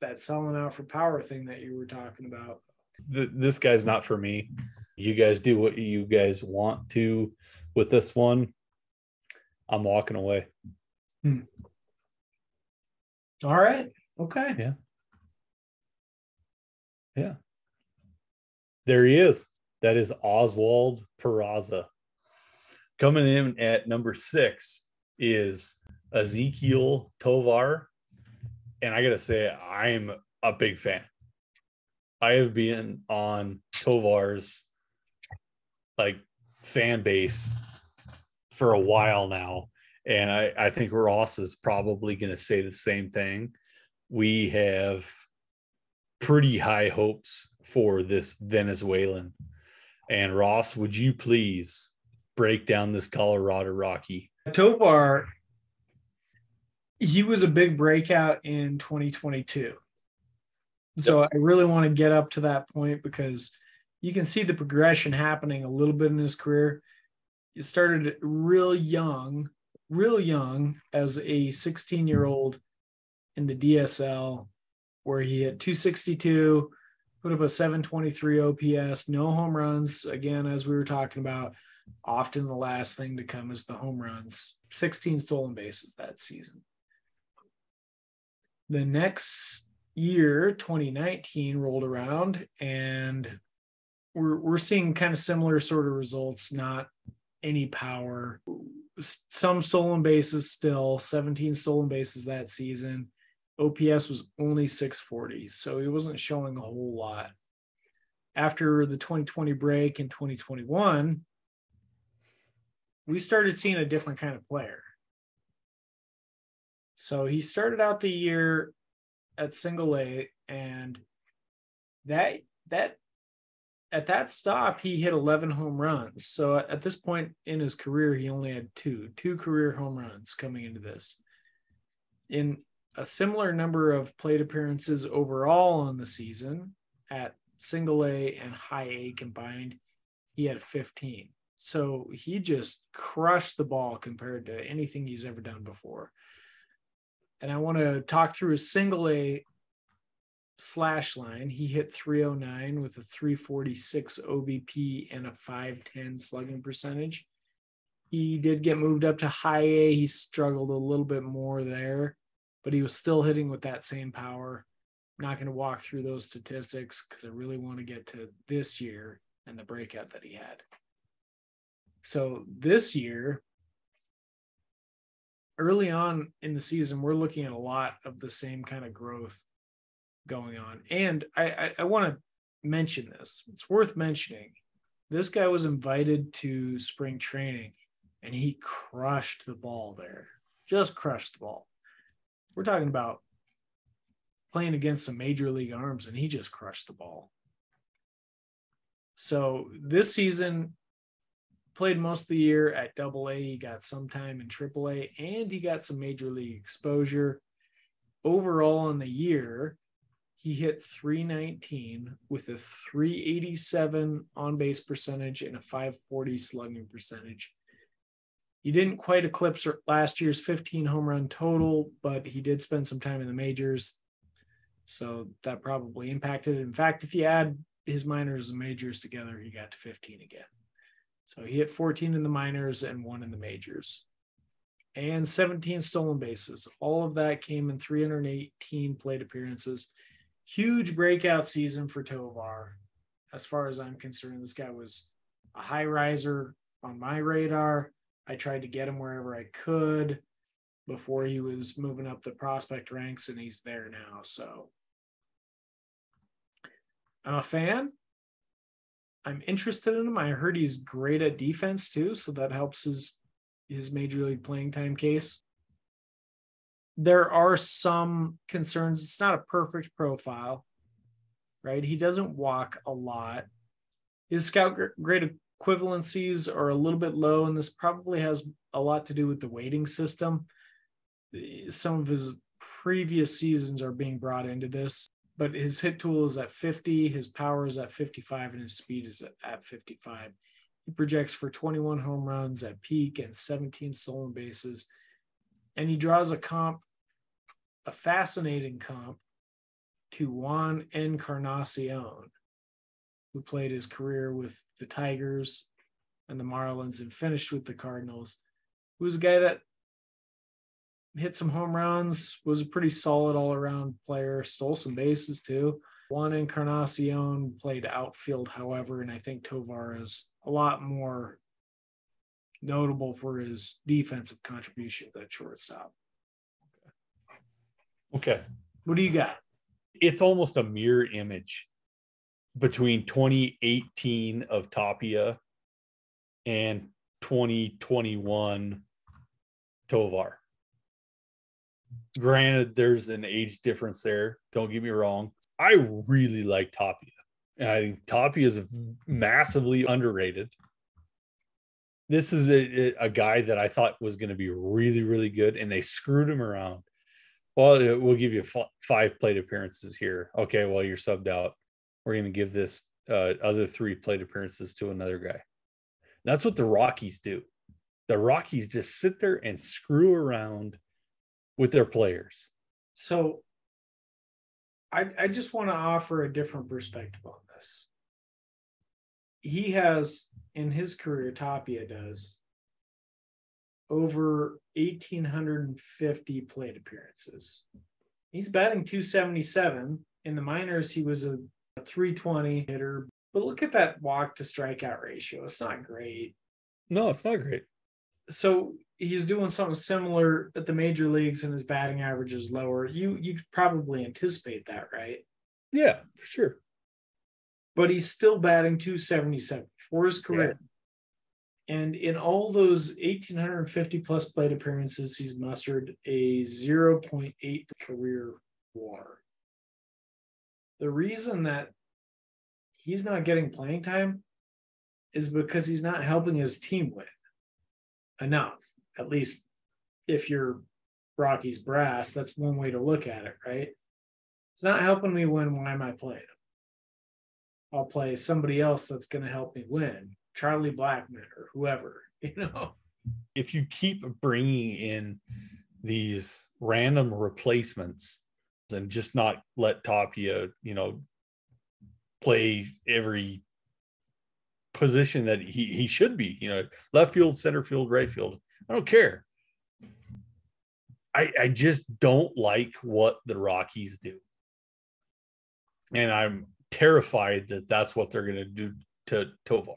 that selling out for power thing that you were talking about. This guy's not for me. You guys do what you guys want to with this one. I'm walking away. All right. Okay. Yeah. Yeah. There he is. That is Oswald Peraza. Coming in at number 6 is Ezequiel Tovar. And I got to say, I'm a big fan. I have been on Tovar's fan base for a while now. And I think Ross is probably going to say the same thing. We have pretty high hopes for this Venezuelan. And Ross, would you please break down this Colorado Rocky? Tovar, he was a big breakout in 2022. So I really want to get up to that point because you can see the progression happening a little bit in his career. He started real young as a 16-year-old in the DSL, where he hit 262, put up a 723 OPS, no home runs. Again, as we were talking about, often the last thing to come is the home runs. 16 stolen bases that season. The next year, 2019, rolled around, and we're seeing kind of similar sort of results, not any power. Some stolen bases still, 17 stolen bases that season. OPS was only 640, so he wasn't showing a whole lot. After the 2020 break in 2021, we started seeing a different kind of player. So he started out the year at single A, and that at that stop, he hit 11 home runs. So at this point in his career, he only had two career home runs coming into this. In a similar number of plate appearances overall on the season at single A and high A combined, he had 15. So he just crushed the ball compared to anything he's ever done before. And I want to talk through a single A slash line. He hit 309 with a 346 OBP and a 510 slugging percentage. He did get moved up to high A. He struggled a little bit more there, but he was still hitting with that same power. I'm not going to walk through those statistics because I really want to get to this year and the breakout that he had. So this year, early on in the season, we're looking at a lot of the same kind of growth going on. And I want to mention this. It's worth mentioning. This guy was invited to spring training, and he crushed the ball there. Just crushed the ball. We're talking about playing against some major league arms, and he just crushed the ball. So this season, played most of the year at Double A. He got some time in Triple A, and he got some major league exposure. Overall in the year, he hit .319 with a .387 on-base percentage and a .540 slugging percentage. He didn't quite eclipse last year's 15 home run total, but he did spend some time in the majors, so that probably impacted it. In fact, if you add his minors and majors together, he got to 15 again. So he hit 14 in the minors and 1 in the majors. And 17 stolen bases. All of that came in 318 plate appearances. Huge breakout season for Tovar. As far as I'm concerned, this guy was a high riser on my radar. I tried to get him wherever I could before he was moving up the prospect ranks, and he's there now. So I'm a fan. I'm interested in him. I heard he's great at defense too, so that helps his major league playing time case. There are some concerns. It's not a perfect profile, right? He doesn't walk a lot. His scout grade equivalencies are a little bit low, and this probably has a lot to do with the weighting system. Some of his previous seasons are being brought into this, but his hit tool is at 50, his power is at 55, and his speed is at 55. He projects for 21 home runs at peak and 17 stolen bases. And he draws a fascinating comp to Juan Encarnacion, who played his career with the Tigers and the Marlins and finished with the Cardinals, who was a guy that hit some home runs, was a pretty solid all-around player, stole some bases too. Juan Encarnacion played outfield, however, and I think Tovar is a lot more notable for his defensive contribution at shortstop. Okay. What do you got? It's almost a mirror image between 2018 of Tapia and 2021 Tovar. Granted, there's an age difference there. Don't get me wrong. I really like Tapia. And I think Tapia is massively underrated. This is a guy that I thought was going to be really, really good, and they screwed him around. Well, we'll give you 5 plate appearances here. Okay, well, you're subbed out. We're going to give this other 3 plate appearances to another guy. That's what the Rockies do. The Rockies just sit there and screw around with their players. So I just want to offer a different perspective on this. He has, in his career, Tapia does, over 1,850 plate appearances. He's batting .277. In the minors, he was a .320 hitter. But look at that walk to strikeout ratio. It's not great. No, it's not great. So he's doing something similar at the major leagues, and his batting average is lower. You probably anticipate that, right? Yeah, for sure. But he's still batting .277 for his career. Yeah. And in all those 1,850 plus plate appearances, he's mustered a 0.8 career WAR. The reason that he's not getting playing time is because he's not helping his team win enough. At least if you're Rockies brass, that's one way to look at it, right? It's not helping me win. Why am I playing him? I'll play somebody else that's going to help me win. Charlie Blackmon or whoever, If you keep bringing in these random replacements and just not let Tapia, play every position that he should be, left field, center field, right field. I don't care. I just don't like what the Rockies do. And I'm terrified that that's what they're going to do to Tovar.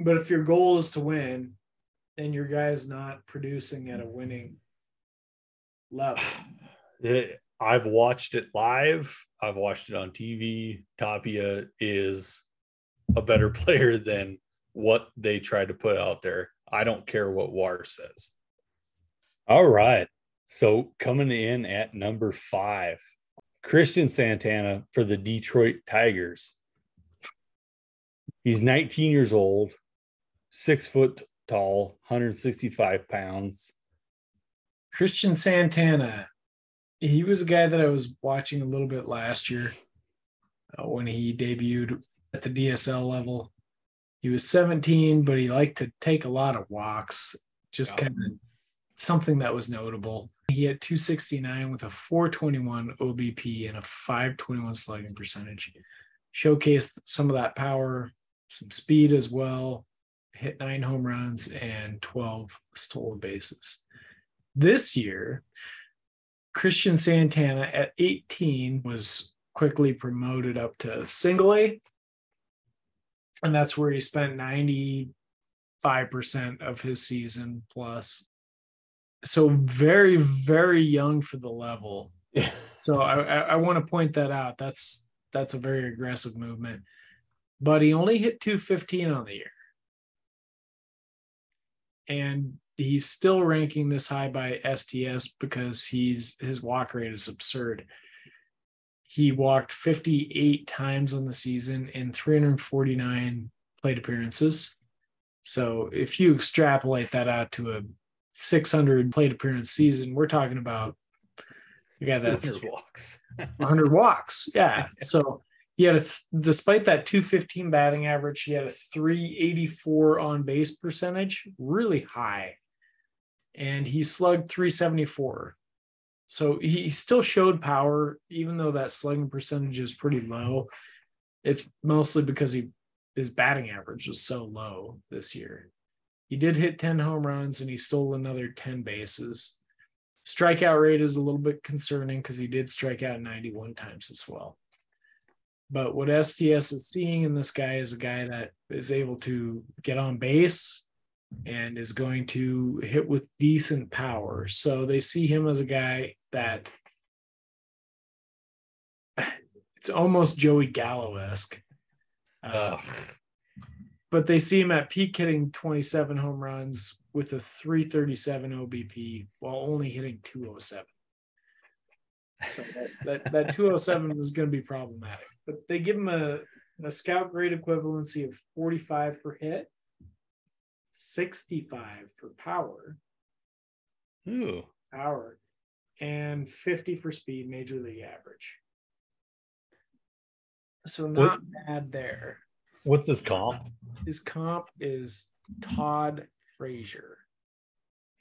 But if your goal is to win, and your guy's not producing at a winning level. I've watched it live. I've watched it on TV. Tapia is a better player than what they try to put out there. I don't care what WAR says. All right. So coming in at number 5, Cristian Santana for the Detroit Tigers. He's 19 years old, 6 foot tall, 165 pounds. Cristian Santana. He was a guy that I was watching a little bit last year when he debuted at the DSL level. He was 17, but he liked to take a lot of walks, just kind of something that was notable. He had 269 with a 421 OBP and a 521 slugging percentage. Showcased some of that power, some speed as well, hit 9 home runs and 12 stolen bases. This year, Cristian Santana at 18 was quickly promoted up to single A. And that's where he spent 95% of his season plus. So very, very young for the level. Yeah. So I want to point that out. That's a very aggressive movement. But he only hit 215 on the year. And he's still ranking this high by STS because his walk rate is absurd. He walked 58 times on the season in 349 plate appearances. So if you extrapolate that out to a 600 plate appearance season, we're talking about a guy that's 100 walks. 100 walks. Yeah. So he had despite that 215 batting average, he had a 384 on base percentage, really high. And he slugged 374. So he still showed power, even though that slugging percentage is pretty low. It's mostly because his batting average was so low this year. He did hit 10 home runs and he stole another 10 bases. Strikeout rate is a little bit concerning because he did strike out 91 times as well. But what STS is seeing in this guy is a guy that is able to get on base and is going to hit with decent power. So they see him as a guy that it's almost Joey Gallo-esque. But they see him at peak hitting 27 home runs with a 337 OBP while only hitting 207. So that 207 was going to be problematic. But they give him a scout grade equivalency of 45 for hit, 65 for power. Ooh. Power. And 50 for speed, major league average. So not bad there. What's his comp? His comp is Todd Frazier.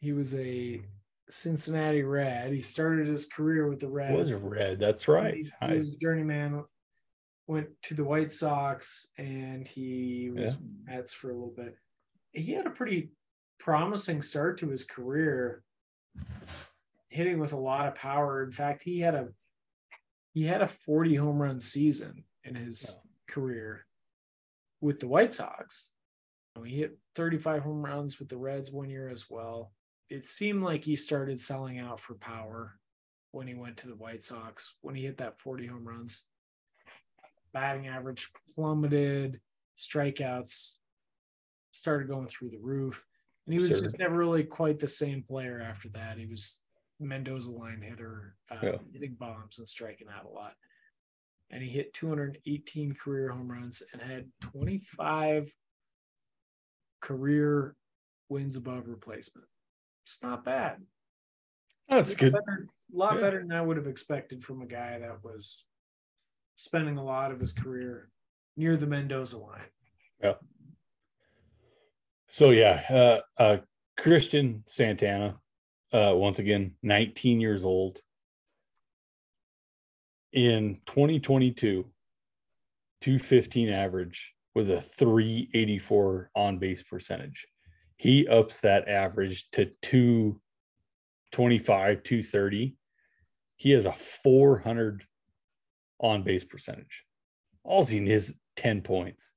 He was a Cincinnati Red. He started his career with the Reds. Was a Red, that's right. He was a journeyman, went to the White Sox, and he was Mets for a little bit. He had a pretty promising start to his career, hitting with a lot of power. In fact, he had a 40 home run season in his career with the White Sox. He hit 35 home runs with the Reds one year as well. It seemed like he started selling out for power when he went to the White Sox, when he hit that 40 home runs. Batting average plummeted, strikeouts started going through the roof. And he was just never really quite the same player after that. He was Mendoza line hitter, hitting bombs and striking out a lot. And he hit 218 career home runs and had 25 career wins above replacement. It's not bad. That's good. A lot better than I would have expected from a guy that was spending a lot of his career near the Mendoza line. Yeah. So Cristian Santana, once again, 19 years old. In 2022, 215 average with a 384 on base percentage. He ups that average to 225, 230. He has a 400 on base percentage. All he needs is 10 points.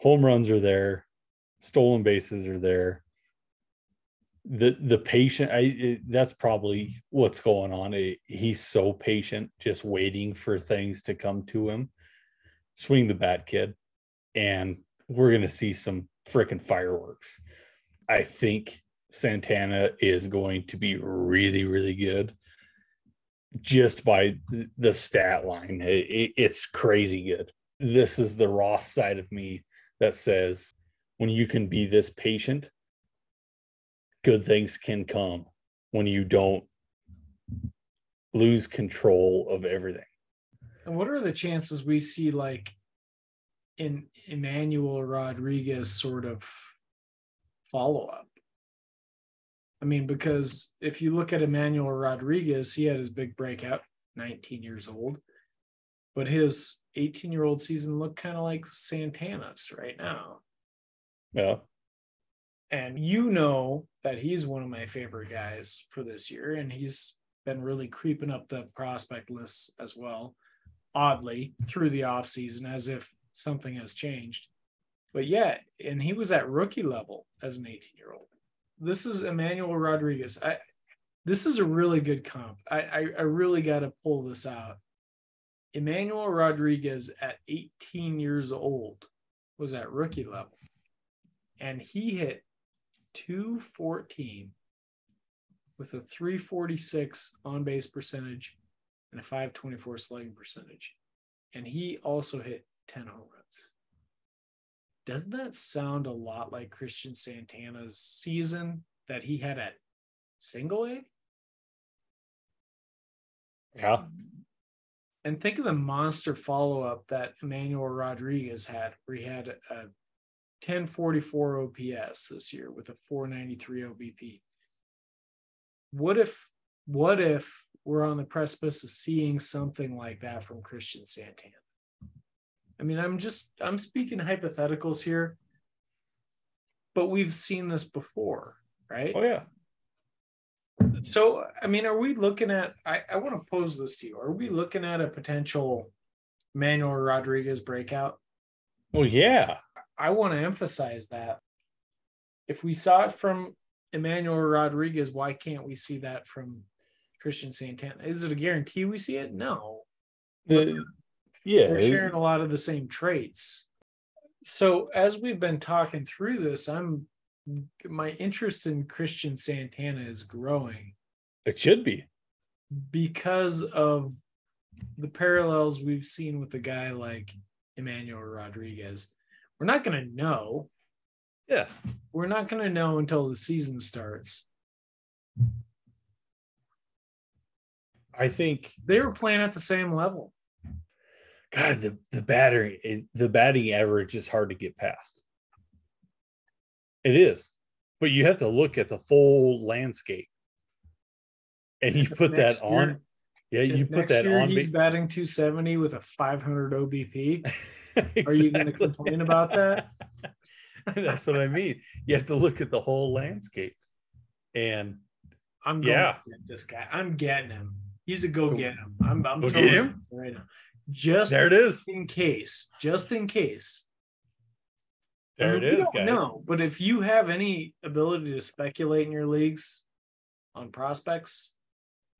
Home runs are there, stolen bases are there. The patient, that's probably what's going on. He's so patient, just waiting for things to come to him. Swing the bat, kid, and we're gonna see some freaking fireworks. I think Santana is going to be really, really good. just by the stat line. It's crazy good. This is the Ross side of me that says when you can be this patient, good things can come when you don't lose control of everything. And what are the chances we see like in Emmanuel Rodriguez sort of follow-up? I mean, because if you look at Emmanuel Rodriguez, he had his big breakout, 19 years old, but his 18-year-old season looked kind of like Santana's right now. Yeah. And you know that he's one of my favorite guys for this year, and he's been really creeping up the prospect list as well, oddly, through the offseason, as if something has changed. But yeah, and he was at rookie level as an 18-year-old. This is Emmanuel Rodriguez. This is a really good comp. I really got to pull this out. Emmanuel Rodriguez at 18 years old was at rookie level, and he hit 214 with a 346 on-base percentage and a 524 slugging percentage. And he also hit 10 home runs. Doesn't that sound a lot like Cristian Santana's season that he had at single A? Yeah. And think of the monster follow-up that Emmanuel Rodriguez had, where he had a 1044 OPS this year with a 493 OBP. What if we're on the precipice of seeing something like that from Cristian Santana? I mean, I'm speaking hypotheticals here, but we've seen this before, right? Oh, yeah. So, I mean, are we looking at, I want to pose this to you. Are we looking at a potential Emmanuel Rodriguez breakout? Well, yeah. I want to emphasize that. If we saw it from Emmanuel Rodriguez, why can't we see that from Cristian Santana? Is it a guarantee we see it? No. Yeah. They're sharing a lot of the same traits. So as we've been talking through this, my interest in Cristian Santana is growing. It should be. Because of the parallels we've seen with a guy like Emmanuel Rodriguez. We're not going to know. Yeah. We're not going to know until the season starts. I think they were playing at the same level. God, the batting average is hard to get past. It is, but you have to look at the full landscape, and you put that on. Yeah, you put that on. He's batting 270 with a 500 OBP. Exactly. Are you going to complain about that? That's what I mean. You have to look at the whole landscape, and I'm going to get this guy. I'm getting him. He's a go get him. I'm go get him right now. Just there it is. Just in case. There it is, guys. No, but if you have any ability to speculate in your leagues on prospects,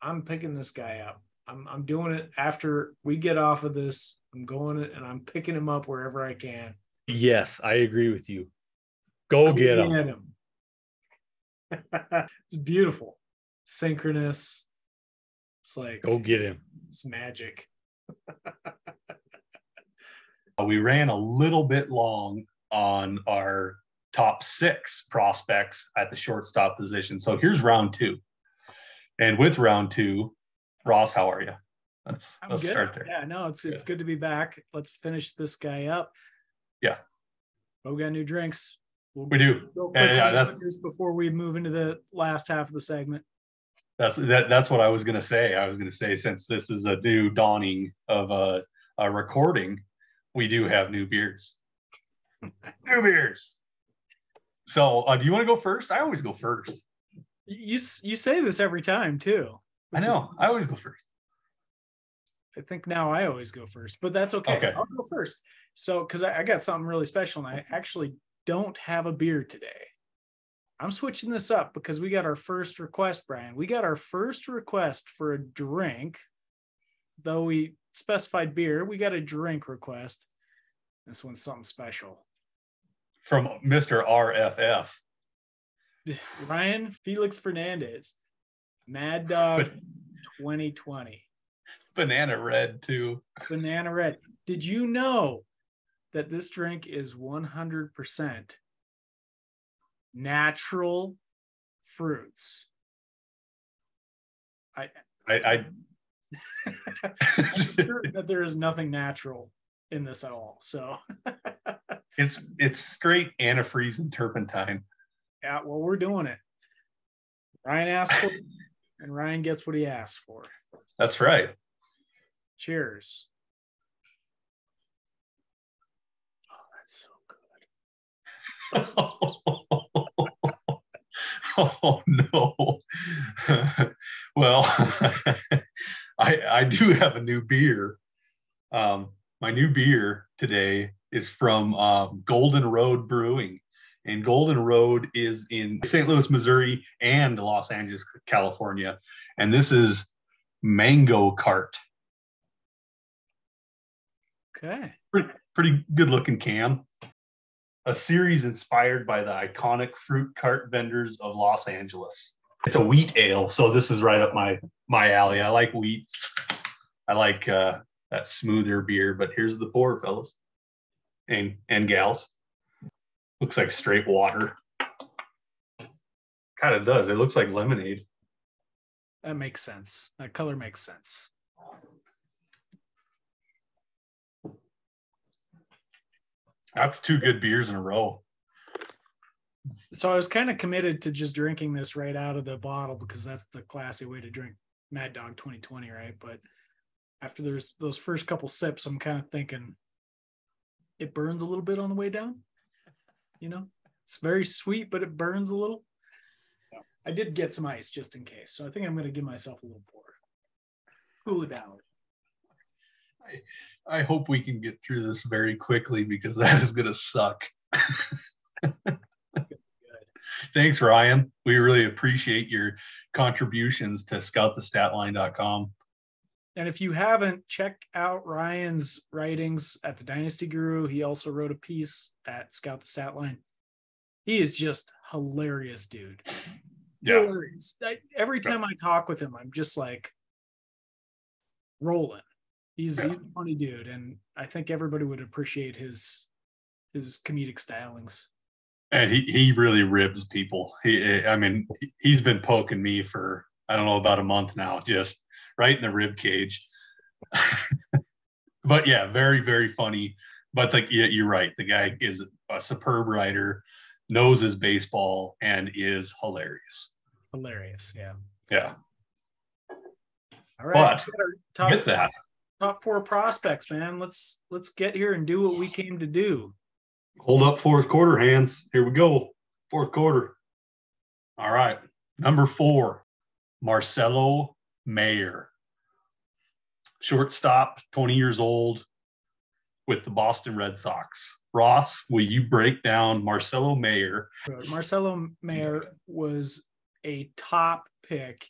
I'm picking this guy up. I'm doing it after we get off of this. I'm going and I'm picking him up wherever I can. Yes, I agree with you. Go get him. It's beautiful. Synchronous. It's like go get him. It's magic. We ran a little bit long on our top 6 prospects at the shortstop position. So here's round 2. And with round 2, Ross, how are you? Let's start there. Yeah, no, it's good to be back. Let's finish this guy up. Yeah. We got new drinks. We do. That's before we move into the last half of the segment. That's what I was going to say. I was going to say, since this is a new dawning of a recording, we do have new beers. New beers. So do you want to go first? I always go first. You say this every time too. I know. I always go first. I think now I always go first, but that's okay. I'll go first. So, because I got something really special, and I actually don't have a beer today. I'm switching this up because we got our first request, Brian. We got our first request for a drink. Though we specified beer, we got a drink request. This one's something special. From Mr. RFF. Ryan Felix Fernandez. Mad Dog 2020. Banana red too. Banana red. Did you know that this drink is 100% natural fruits? I I'm sure that there is nothing natural in this at all. So it's straight antifreeze and turpentine. yeah, well, we're doing it. Ryan asked for it, and Ryan gets what he asked for. That's right. Cheers. Oh, that's so good. Oh no. Well, I do have a new beer. My new beer today is from Golden Road Brewing. And Golden Road is in St. Louis, Missouri, and Los Angeles, California. And this is Mango Cart. Okay. Pretty good looking can. A series inspired by the iconic fruit cart vendors of Los Angeles. It's a wheat ale, so this is right up my alley. I like wheats. I like that smoother beer, but here's the pour, fellas and gals. Looks like straight water. Kind of does. It looks like lemonade. That makes sense. That color makes sense. That's two good beers in a row. So I was kind of committed to just drinking this right out of the bottle because that's the classy way to drink Mad Dog 2020, right? But after there's those first couple sips, I'm kind of thinking it burns a little bit on the way down. You know, it's very sweet, but it burns a little. So I did get some ice just in case. So I think I'm going to give myself a little pour. Cool it down. I hope we can get through this very quickly because that is going to suck. Thanks, Ryan. We really appreciate your contributions to scoutthestatline.com. And if you haven't, check out Ryan's writings at the Dynasty Guru. He also wrote a piece at Scout the Statline. He is just hilarious, dude. Yeah. Hilarious. Every time I talk with him, I'm just like rolling. He's a funny dude, and I think everybody would appreciate his comedic stylings. And he really ribs people. He's been poking me for, I don't know, about a month now, just right in the rib cage. But yeah, very, very funny. But you're right. The guy is a superb writer, knows his baseball, and is hilarious. Hilarious, yeah. Yeah. All right. But with that, top four prospects, man. Let's get here and do what we came to do. Hold up fourth quarter, hands. Here we go. Fourth quarter. All right. Number 4, Marcelo Mayer. Shortstop, 20 years old, with the Boston Red Sox. Ross, will you break down Marcelo Mayer? Marcelo Mayer was a top pick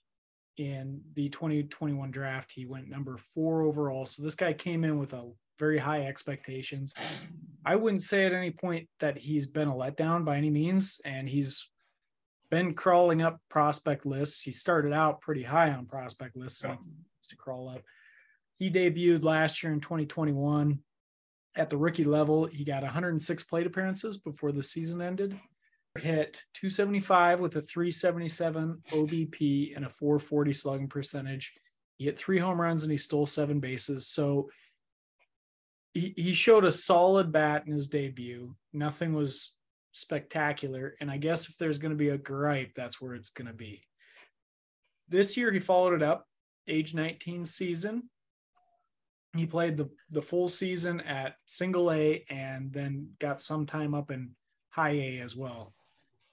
in the 2021 draft. He went number 4 overall. So this guy came in with a very high expectations. I wouldn't say at any point that he's been a letdown by any means, and he's been crawling up prospect lists. He started out pretty high on prospect lists, so to crawl up. He debuted last year in 2021 at the rookie level. He got 106 plate appearances before the season ended. Hit 275 with a 377 OBP and a 440 slugging percentage. He hit 3 home runs and he stole 7 bases. So he showed a solid bat in his debut. Nothing was spectacular. And I guess if there's going to be a gripe, that's where it's going to be. This year, he followed it up, age 19 season. He played the full season at single A and then got some time up in high A as well.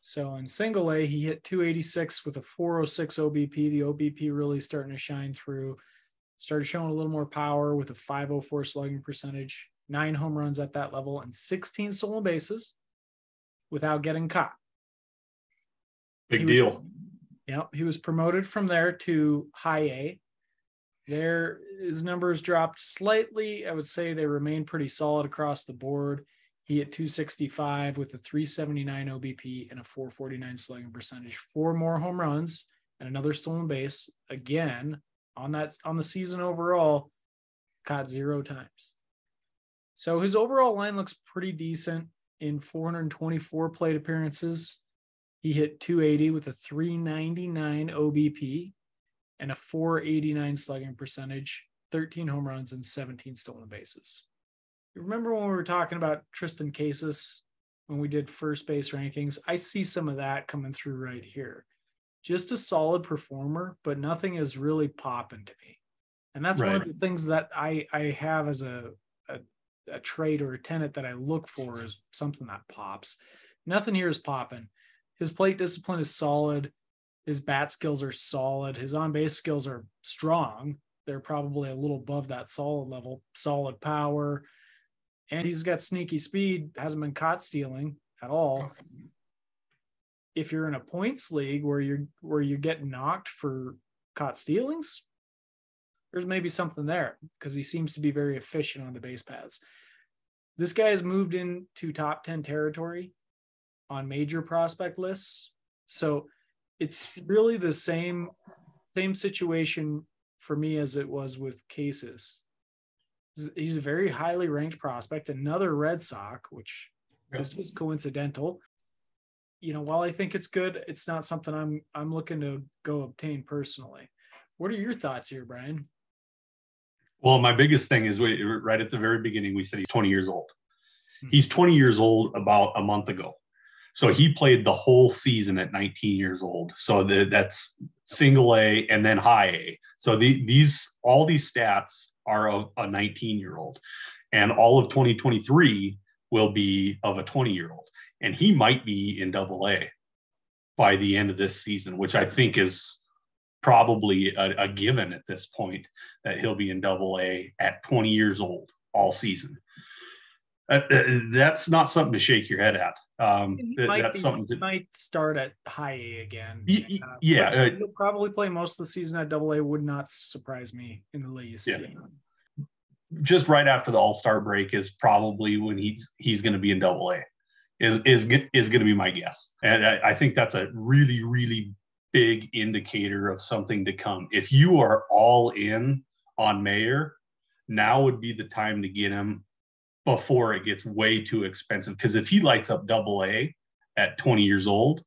So in single A, he hit 286 with a 406 OBP. The OBP really starting to shine through. Started showing a little more power with a 504 slugging percentage, 9 home runs at that level, and 16 stolen bases without getting caught. Big deal. He was promoted from there to high A. There, his numbers dropped slightly. I would say they remained pretty solid across the board. He hit 265 with a 379 OBP and a 449 slugging percentage, 4 more home runs and another stolen base. Again, on the season overall, caught 0 times. So his overall line looks pretty decent. In 424 plate appearances, he hit 280 with a 399 OBP and a 489 slugging percentage, 13 home runs, and 17 stolen bases. You remember when we were talking about Tristan Casas when we did first base rankings? I see some of that coming through right here. Just a solid performer, but nothing is really popping to me. And that's one of the things that I have as a trait or a tenet that I look for, is something that pops. Nothing here is popping. His plate discipline is solid. His bat skills are solid. His on-base skills are strong. They're probably a little above that solid level, solid power. And he's got sneaky speed, hasn't been caught stealing at all. If you're in a points league where you're getting knocked for caught stealings, there's maybe something there, because he seems to be very efficient on the base paths. This guy has moved into top 10 territory on major prospect lists. So it's really the same situation for me as it was with Casas. He's a very highly ranked prospect, another Red Sox, which is just coincidental. While I think it's good, it's not something I'm looking to go obtain personally. What are your thoughts here, Brian? Well, my biggest thing is right at the very beginning, we said he's 20 years old. He's 20 years old about a month ago. So he played the whole season at 19 years old. So that's single A and then high A. So all these stats are of a 19-year-old. And all of 2023 will be of a 20-year-old. And he might be in double A by the end of this season, which I think is probably a given at this point, that he'll be in double A at 20 years old all season. That's not something to shake your head at. He might start at high A again. He'll probably play most of the season at double A. Would not surprise me in the least. Yeah. Just right after the All-Star break is probably when he's going to be in double A. Is going to be my guess. And I think that's a really, really big indicator of something to come. If you are all in on Mayer, now would be the time to get him before it gets way too expensive. Because if he lights up double A at 20 years old,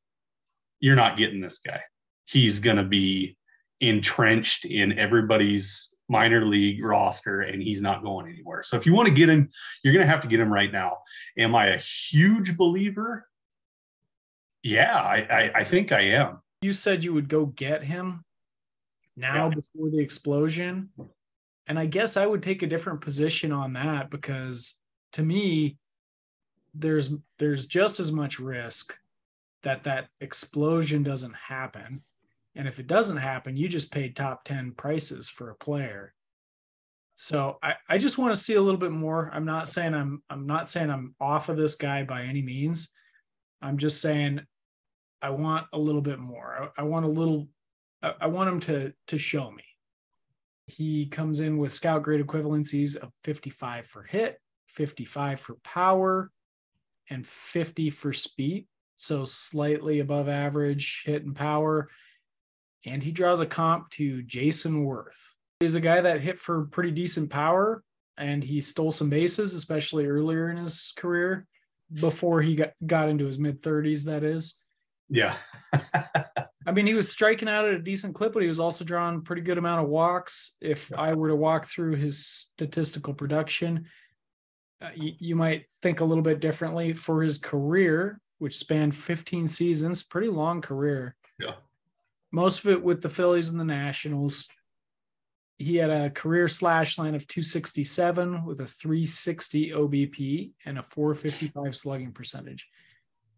you're not getting this guy. He's going to be entrenched in everybody's minor league roster, and he's not going anywhere. So if you want to get him, you're going to have to get him right now. Am I a huge believer? Yeah, I think I am. You said you would go get him now before the explosion. And I guess I would take a different position on that, because to me, there's just as much risk that explosion doesn't happen. And if it doesn't happen, you just paid top 10 prices for a player. So I just want to see a little bit more. I'm not saying I'm off of this guy by any means. I'm just saying I want a little bit more. I want him to show me. He comes in with scout grade equivalencies of 55 for hit, 55 for power, and 50 for speed. So slightly above average hit and power. And he draws a comp to Jason Worth. He's a guy that hit for pretty decent power, and he stole some bases, especially earlier in his career, before he got into his mid-30s, that is. Yeah. I mean, he was striking out at a decent clip, but he was also drawing a pretty good amount of walks. If I were to walk through his statistical production, you might think a little bit differently. For his career, which spanned 15 seasons, pretty long career. Yeah. Most of it with the Phillies and the Nationals. He had a career slash line of 267 with a 360 OBP and a 455 slugging percentage.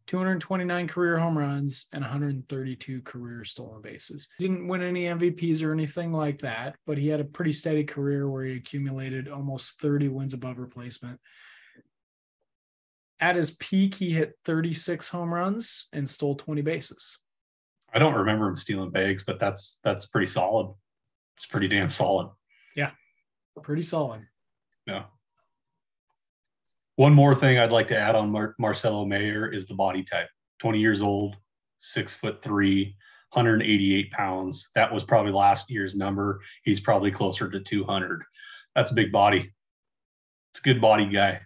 229 career home runs and 132 career stolen bases. Didn't win any MVPs or anything like that, but he had a pretty steady career where he accumulated almost 30 wins above replacement. At his peak, he hit 36 home runs and stole 20 bases. I don't remember him stealing bags, but that's pretty solid. It's pretty damn solid. Yeah, pretty solid. Yeah. One more thing I'd like to add on Marcelo Mayer is the body type. 20 years old, 6'3", 188 pounds. That was probably last year's number. He's probably closer to 200. That's a big body. It's a good body guy.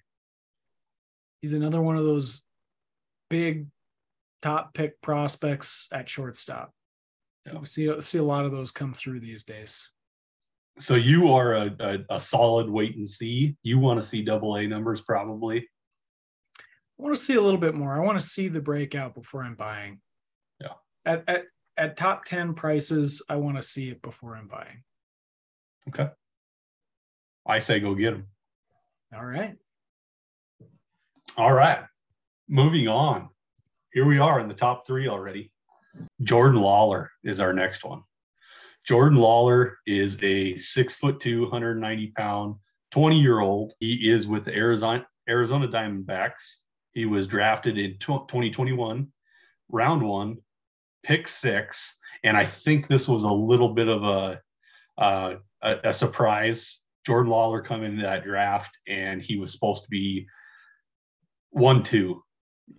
He's another one of those big top pick prospects at shortstop. So we see a lot of those come through these days. So you are a solid wait and see. You want to see AA numbers probably. I want to see a little bit more. I want to see the breakout before I'm buying. Yeah. At top 10 prices, I want to see it before I'm buying. Okay. I say go get them. All right. All right. Moving on. Here we are in the top 3 already. Jordan Lawlar is our next one. Jordan Lawlar is a 6'2", 190-pound, 20-year-old. He is with the Arizona Diamondbacks. He was drafted in 2021, round 1, pick 6. And I think this was a little bit of a surprise. Jordan Lawlar come into that draft, and he was supposed to be 1-2.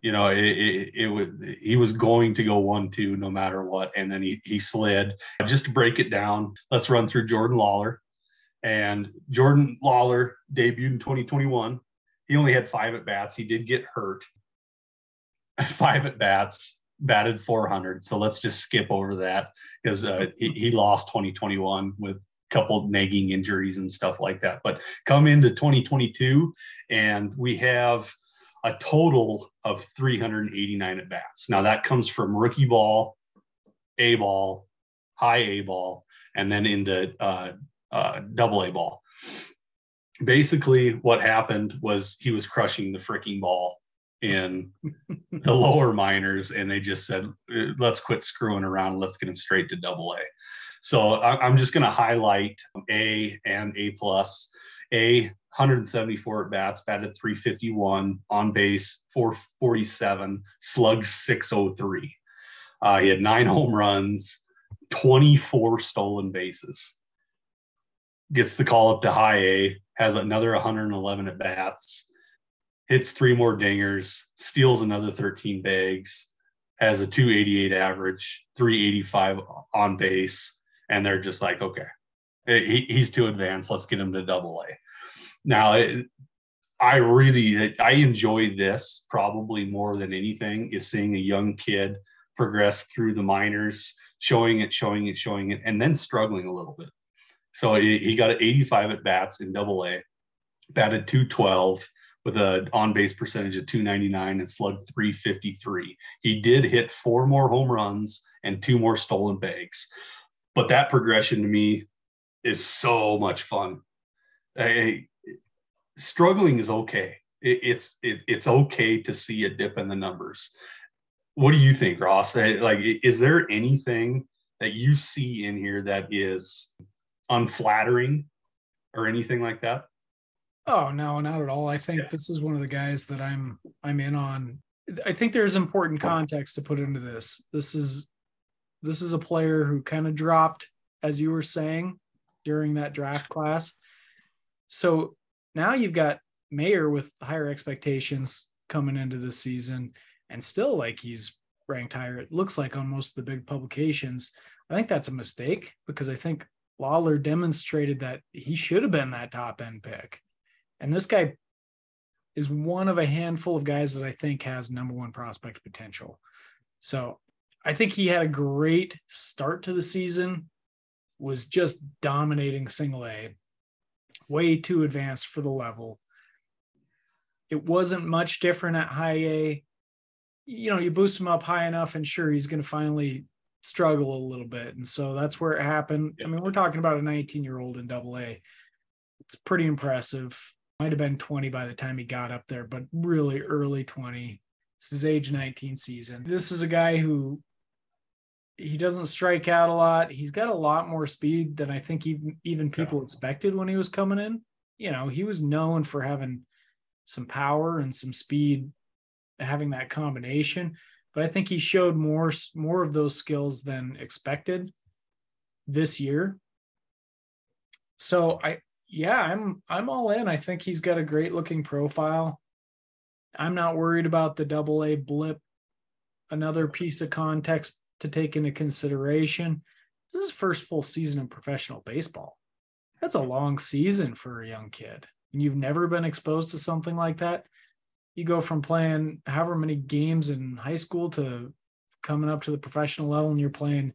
You know, he was going to go 1-2 no matter what, and then he slid. Just to break it down, let's run through Jordan Lawlar. And Jordan Lawlar debuted in 2021. He only had 5 at bats. He did get hurt. 5 at bats, batted 400. So let's just skip over that because he lost 2021 with a couple nagging injuries and stuff like that. But come into 2022, and we have a total of 389 at bats. Now that comes from rookie ball, A ball, high A ball, and then into double A ball. Basically what happened was he was crushing the freaking ball in the lower minors, and they just said, let's quit screwing around. Let's get him straight to double A. So I'm just going to highlight A and A plus. A, 174 at bats, batted 351, on base 447, slugged 603. He had 9 home runs, 24 stolen bases. Gets the call up to high A, has another 111 at bats, hits 3 more dingers, steals another 13 bags, has a 288 average, 385 on base, and they're just like, okay, he's too advanced. Let's get him to double A. Now, I enjoy this probably more than anything, is seeing a young kid progress through the minors, showing it, and then struggling a little bit. So he got 85 at bats in double A, batted 212 with an on-base percentage of 299 and slugged 353. He did hit 4 more home runs and 2 more stolen bags. But that progression to me is so much fun. Struggling is okay. It's okay to see a dip in the numbers. What do you think, Ross? Like, is there anything that you see in here that is unflattering or anything like that? Oh, no, not at all. I think this is one of the guys that I'm in on. I think there's important context to put into this. This is a player who kind of dropped, as you were saying, during that draft class. So now you've got Mayer with higher expectations coming into this season, and still like he's ranked higher. It looks like on most of the big publications. I think that's a mistake, because I think Lawlar demonstrated that he should have been that top end pick. And this guy is one of a handful of guys that I think has number 1 prospect potential. So I think he had a great start to the season, was just dominating single A, way too advanced for the level. It wasn't much different at high A. You know, you boost him up high enough and sure, he's going to finally struggle a little bit. And so that's where it happened. I mean, we're talking about a 19-year-old in double A. It's pretty impressive. Might have been 20 by the time he got up there, but really early 20. This is age 19 season. This is a guy who, he doesn't strike out a lot. He's got a lot more speed than I think even people expected when he was coming in. You know, he was known for having some power and some speed, having that combination, but I think he showed more of those skills than expected this year. So I'm all in. I think he's got a great looking profile. I'm not worried about the double A blip. Another piece of context to take into consideration. This is his first full season in professional baseball. That's a long season for a young kid. And you've never been exposed to something like that. You go from playing however many games in high school to coming up to the professional level, and you're playing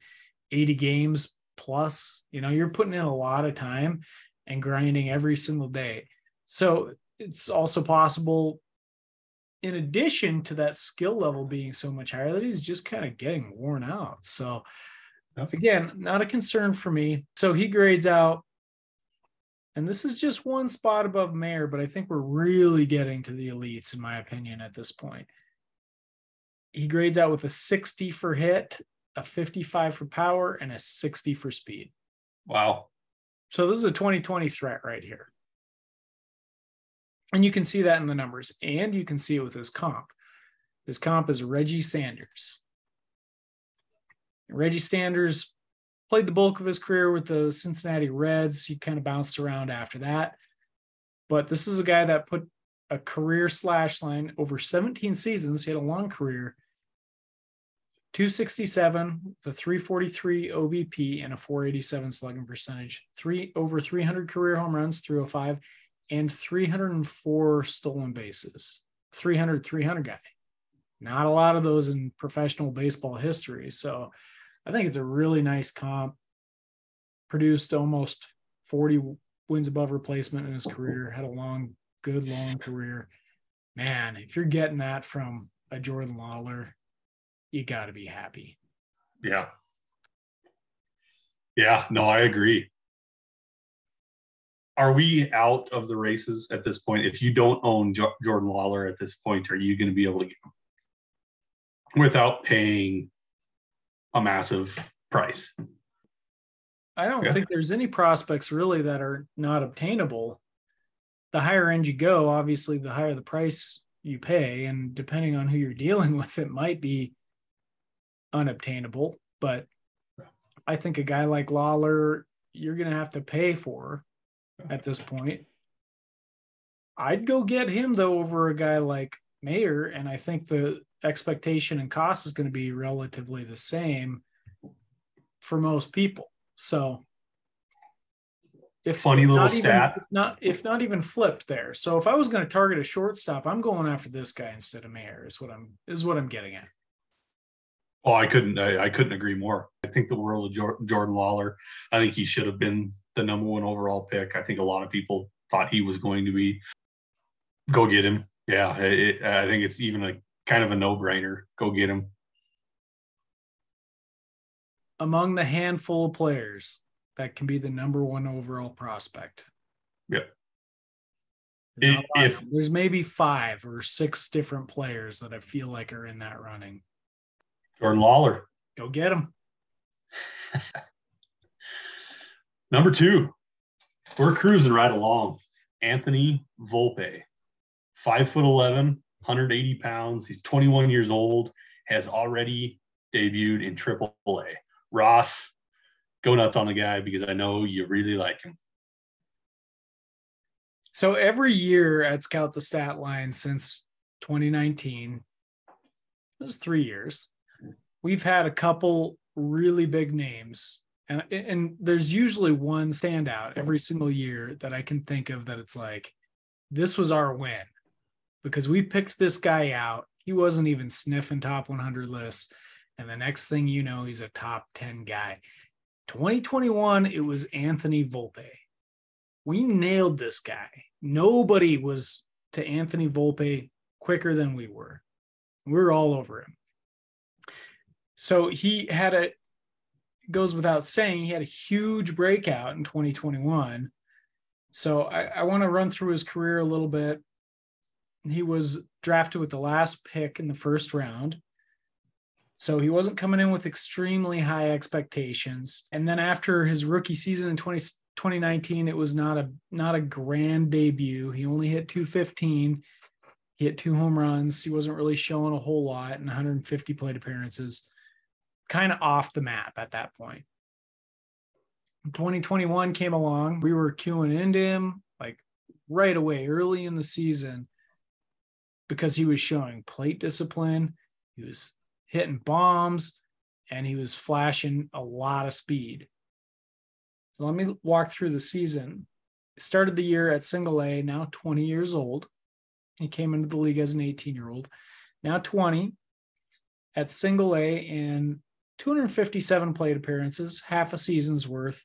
80 games plus. You're putting in a lot of time and grinding every single day. So it's also possible, in addition to that skill level being so much higher, that he's just kind of getting worn out. So again, not a concern for me. So he grades out, and this is just one spot above Mayer, but I think we're really getting to the elites, in my opinion, at this point. He grades out with a 60 for hit, a 55 for power, and a 60 for speed. Wow. So this is a 2020 threat right here. And you can see that in the numbers, and you can see it with his comp. His comp is Reggie Sanders. Reggie Sanders played the bulk of his career with the Cincinnati Reds. He kind of bounced around after that. But this is a guy that put a career slash line over 17 seasons. He had a long career. 267, the 343 OBP, and a 487 slugging percentage. Over 300 career home runs, 305, and 304 stolen bases. 300 guy. Not a lot of those in professional baseball history. So I think it's a really nice comp. Produced almost 40 wins above replacement in his career. Had a good long career. Man, if you're getting that from a Jordan Lawlar, you got to be happy. Yeah. Yeah, no, I agree. Are we out of the races at this point? If you don't own Jordan Lawlar at this point, are you going to be able to get him without paying a massive price? I don't think there's any prospects really that are not obtainable. The higher end you go, obviously, the higher the price you pay. And depending on who you're dealing with, it might be unobtainable. But I think a guy like Lawlar, you're going to have to pay for at this point. I'd go get him, though, over a guy like Mayer. And I think the expectation and cost is going to be relatively the same for most people. So if not even flipped there. So if I was going to target a shortstop, I'm going after this guy instead of Mayer is what I'm getting at. Oh, I couldn't agree more. I think the world of Jordan Lawlar. I think he should have been the number one overall pick. I think a lot of people thought he was going to be. Go get him. Yeah, I think it's even a kind of a no-brainer. Go get him. Among the handful of players that can be the number one overall prospect. Yep. There's maybe 5 or 6 different players that I feel like are in that running. Jordan Lawlar. Go get him. Number 2, we're cruising right along. Anthony Volpe, 5'11", 180 pounds. He's 21 years old, has already debuted in AAA. Ross, go nuts on the guy because I know you really like him. So every year at Scout the Statline since 2019, it was 3 years, we've had a couple really big names. And there's usually one standout every single year that I can think of that it's like, this was our win because we picked this guy out. He wasn't even sniffing top 100 lists. And the next thing you know, he's a top 10 guy. 2021, it was Anthony Volpe. We nailed this guy. Nobody was to Anthony Volpe quicker than we were. We were all over him. So he had goes without saying, he had a huge breakout in 2021. So I want to run through his career a little bit. He was drafted with the last pick in the first round. So he wasn't coming in with extremely high expectations. And then after his rookie season in 2019, it was not a grand debut. He only hit 215. He hit 2 home runs. He wasn't really showing a whole lot in 150 plate appearances. Kind of off the map at that point. 2021 came along. We were queuing into him like right away, early in the season, because he was showing plate discipline. He was hitting bombs, and he was flashing a lot of speed. So let me walk through the season. Started the year at single A, now 20 years old. He came into the league as an 18-year-old, now 20 at single A and 257 plate appearances, half a season's worth.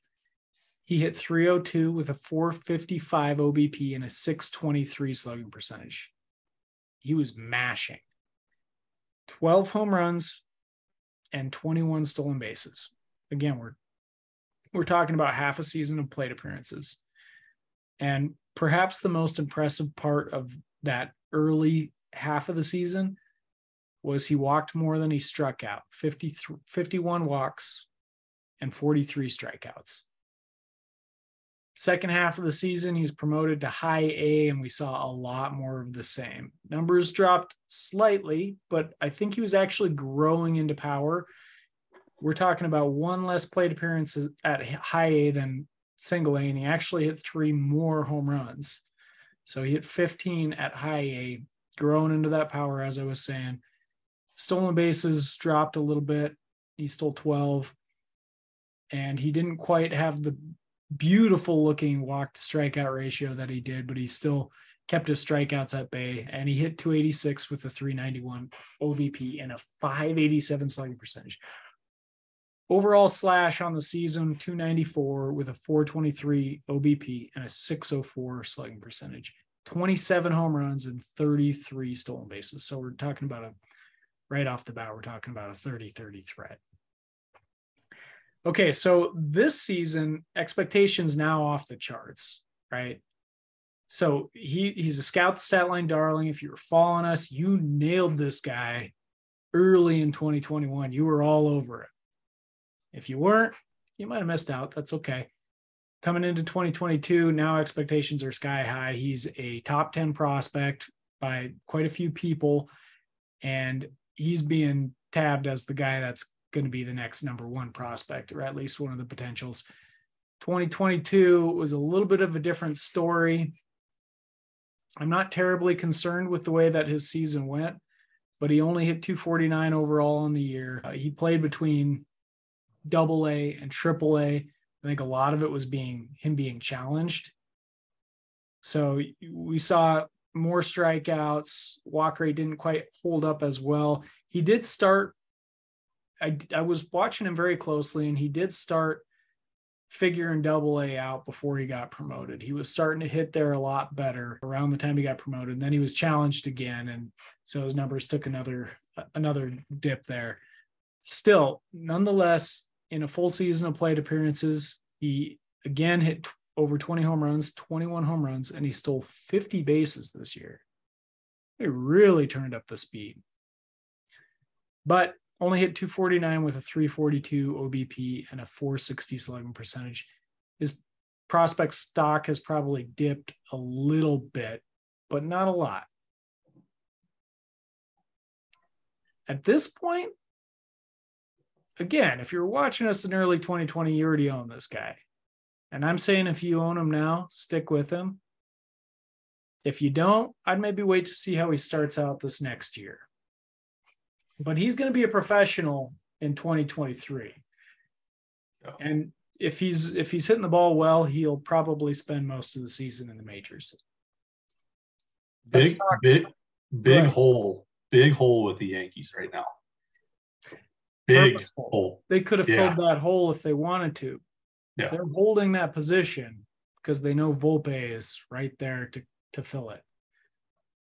He hit 302 with a 455 OBP and a 623 slugging percentage. He was mashing. 12 home runs and 21 stolen bases. Again, we're talking about half a season of plate appearances. And perhaps the most impressive part of that early half of the season was he walked more than he struck out. 51 walks and 43 strikeouts. Second half of the season, he's promoted to high A, and we saw a lot more of the same. Numbers dropped slightly, but I think he was actually growing into power. We're talking about one less plate appearances at high A than single A, and he actually hit 3 more home runs. So he hit 15 at high A, growing into that power, as I was saying. Stolen bases dropped a little bit. He stole 12, and he didn't quite have the beautiful looking walk to strikeout ratio that he did, but he still kept his strikeouts at bay, and he hit 286 with a 391 OBP and a 587 slugging percentage. Overall slash on the season, 294 with a 423 OBP and a 604 slugging percentage. 27 home runs and 33 stolen bases. So we're talking about right off the bat, we're talking about a 30-30 threat. Okay, so this season, expectations now off the charts, right? So he's a scout stat line darling. If you were following us, you nailed this guy early in 2021. You were all over it. If you weren't, you might have missed out. That's okay. Coming into 2022, now expectations are sky high. He's a top 10 prospect by quite a few people, and he's being tabbed as the guy that's going to be the next number one prospect, or at least one of the potentials. 2022 was a little bit of a different story. I'm not terribly concerned with the way that his season went, but he only hit 249 overall in the year. He played between AA and AAA. I think a lot of it was him being challenged. So we saw more strikeouts. Walk rate didn't quite hold up as well. He did start, I was watching him very closely, and he did start figuring AA out before he got promoted. He was starting to hit there a lot better around the time he got promoted. And then he was challenged again, and so his numbers took another dip there. Still, nonetheless, in a full season of plate appearances, he again hit over 20 home runs, 21 home runs, and he stole 50 bases this year. He really turned up the speed. But only hit 249 with a 342 OBP and a 460 slugging percentage. His prospect stock has probably dipped a little bit, but not a lot. At this point, again, if you're watching us in early 2020, you already own this guy. And I'm saying if you own him now, stick with him. If you don't, I'd maybe wait to see how he starts out this next year. But he's going to be a professional in 2023. Oh. And if he's hitting the ball well, he'll probably spend most of the season in the majors. Big hole with the Yankees right now. Big hole. They could have filled that hole if they wanted to. Yeah. They're holding that position because they know Volpe is right there to fill it.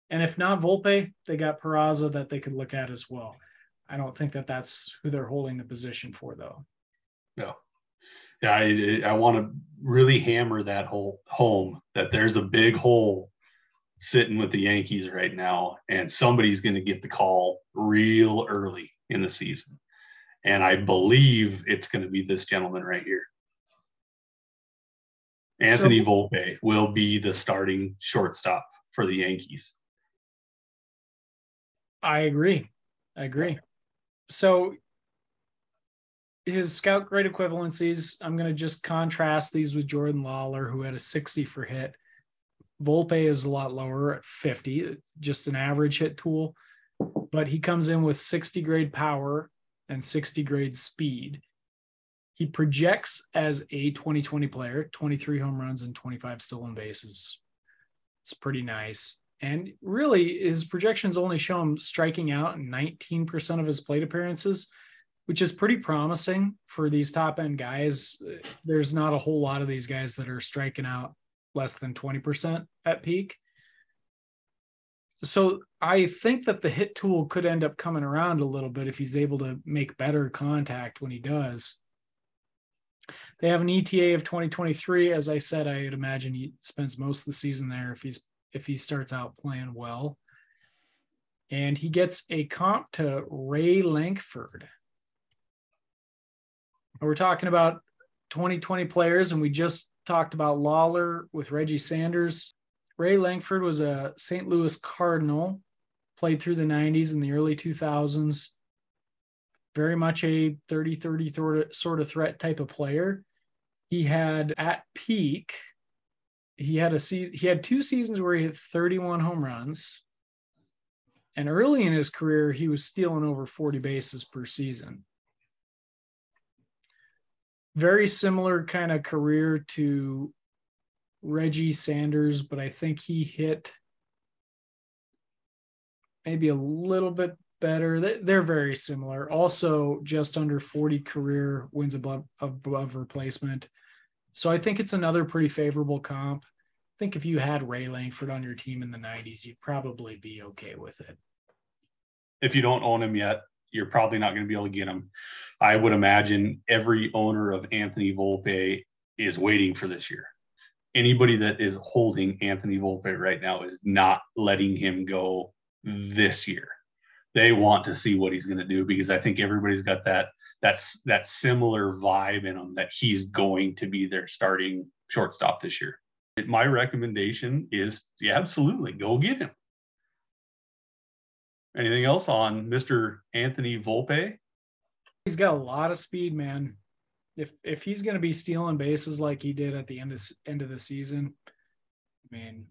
And if not Volpe, they got Peraza that they could look at as well. I don't think that's who they're holding the position for, though. No. Yeah, I want to really hammer that home that there's a big hole sitting with the Yankees right now, and somebody's going to get the call real early in the season. And I believe it's going to be this gentleman right here. Anthony Volpe will be the starting shortstop for the Yankees. I agree. So his scout grade equivalencies, I'm going to just contrast these with Jordan Lawlar, who had a 60 for hit. Volpe is a lot lower at 50, just an average hit tool, but he comes in with 60 grade power, and 60 grade speed. He projects as a 2020 player, 23 home runs and 25 stolen bases. It's pretty nice. And really, his projections only show him striking out in 19% of his plate appearances, which is pretty promising for these top end guys. There's not a whole lot of these guys that are striking out less than 20% at peak. So I think that the hit tool could end up coming around a little bit if he's able to make better contact when he does. They have an ETA of 2023. As I said, I'd imagine he spends most of the season there if he starts out playing well. And he gets a comp to Ray Lankford. We're talking about 2020 players, and we just talked about Lawlar with Reggie Sanders. Ray Lankford was a St. Louis Cardinal, played through the 90s and the early 2000s. Very much a 30-30 sort of threat type of player. He had at peak, he had 2 seasons where he hit 31 home runs. And early in his career, he was stealing over 40 bases per season. Very similar kind of career to Reggie Sanders, but I think he hit maybe a little bit better. They're very similar. Also, just under 40 career wins above replacement. So I think it's another pretty favorable comp. I think if you had Ray Lankford on your team in the 90s, you'd probably be okay with it. If you don't own him yet, you're probably not going to be able to get him. I would imagine every owner of Anthony Volpe is waiting for this year. Anybody that is holding Anthony Volpe right now is not letting him go this year. They want to see what he's going to do, because I think everybody's got that similar vibe in him that he's going to be their starting shortstop this year. My recommendation is absolutely go get him. Anything else on Mr. Anthony Volpe? He's got a lot of speed, man. If he's going to be stealing bases like he did at the end of the season, man.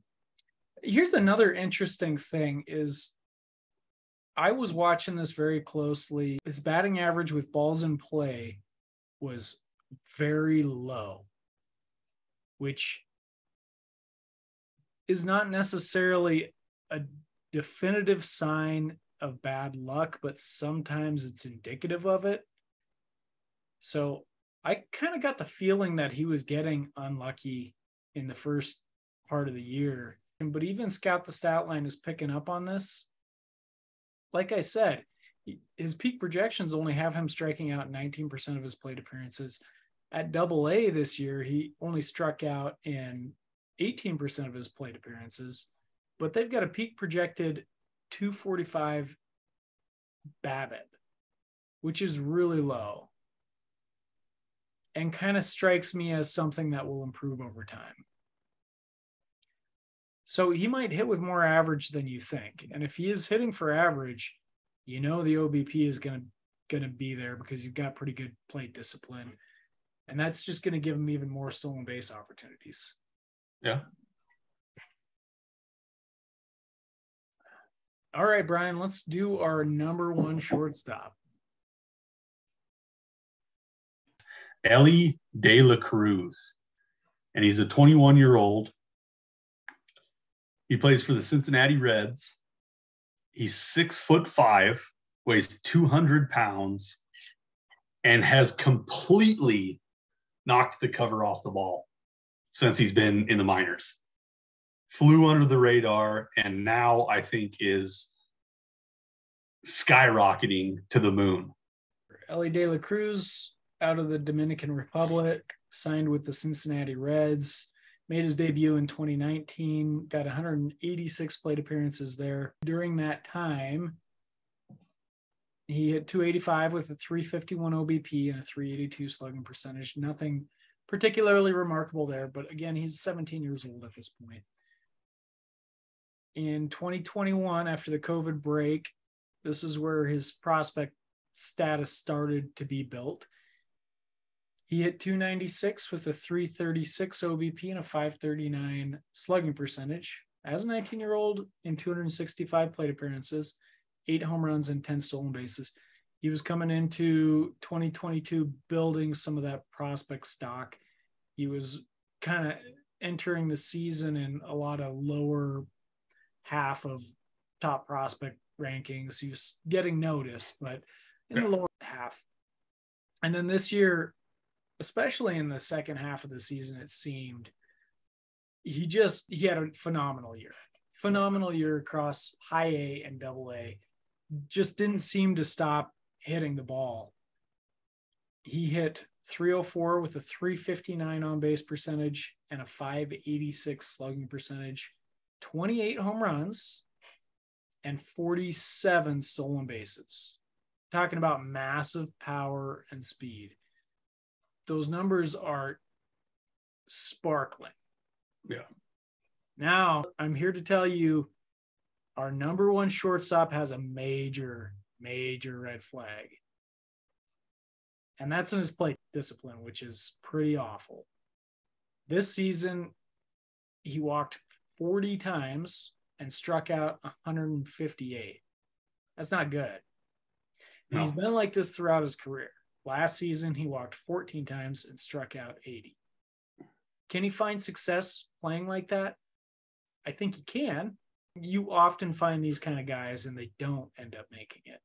Here's another interesting thing is I was watching this very closely. His batting average with balls in play was very low, which is not necessarily a definitive sign of bad luck, but sometimes it's indicative of it. So I kind of got the feeling that he was getting unlucky in the first part of the year. But even Scout the Statline is picking up on this. Like I said, his peak projections only have him striking out 19% of his plate appearances. At AA this year, he only struck out in 18% of his plate appearances, but they've got a peak projected 245 BABIP, which is really low and kind of strikes me as something that will improve over time. So he might hit with more average than you think. And if he is hitting for average, the OBP is going to be there because he's got pretty good plate discipline. And that's just going to give him even more stolen base opportunities. Yeah. All right, Brian, let's do our number 1 shortstop. Elly De La Cruz. And he's a 21-year-old. He plays for the Cincinnati Reds. He's 6'5", weighs 200 pounds, and has completely knocked the cover off the ball since he's been in the minors. Flew under the radar, and now I think is skyrocketing to the moon. Elly De La Cruz, out of the Dominican Republic, signed with the Cincinnati Reds. Made his debut in 2019, got 186 plate appearances there. During that time, he hit 285 with a 351 OBP and a 382 slugging percentage. Nothing particularly remarkable there, but again, he's 17 years old at this point. In 2021, after the COVID break, this is where his prospect status started to be built. He hit 296 with a 336 OBP and a 539 slugging percentage as a 19-year-old in 265 plate appearances, 8 home runs and 10 stolen bases. He was coming into 2022 building some of that prospect stock. He was kind of entering the season in a lot of lower half of top prospect rankings. He was getting noticed, but in the lower half. And then this year, especially in the second half of the season, it seemed he had a phenomenal year across high A and double A. Just didn't seem to stop hitting the ball. He hit 304 with a 359 on base percentage and a 586 slugging percentage, 28 home runs, and 47 stolen bases. Talking about massive power and speed. Those numbers are sparkling. Yeah. Now, I'm here to tell you our number one shortstop has a major red flag. And that's in his plate discipline, which is pretty awful. This season, he walked 40 times and struck out 158. That's not good. And he's been like this throughout his career. Last season, he walked 14 times and struck out 80. Can he find success playing like that? I think he can. You often find these kind of guys and they don't end up making it.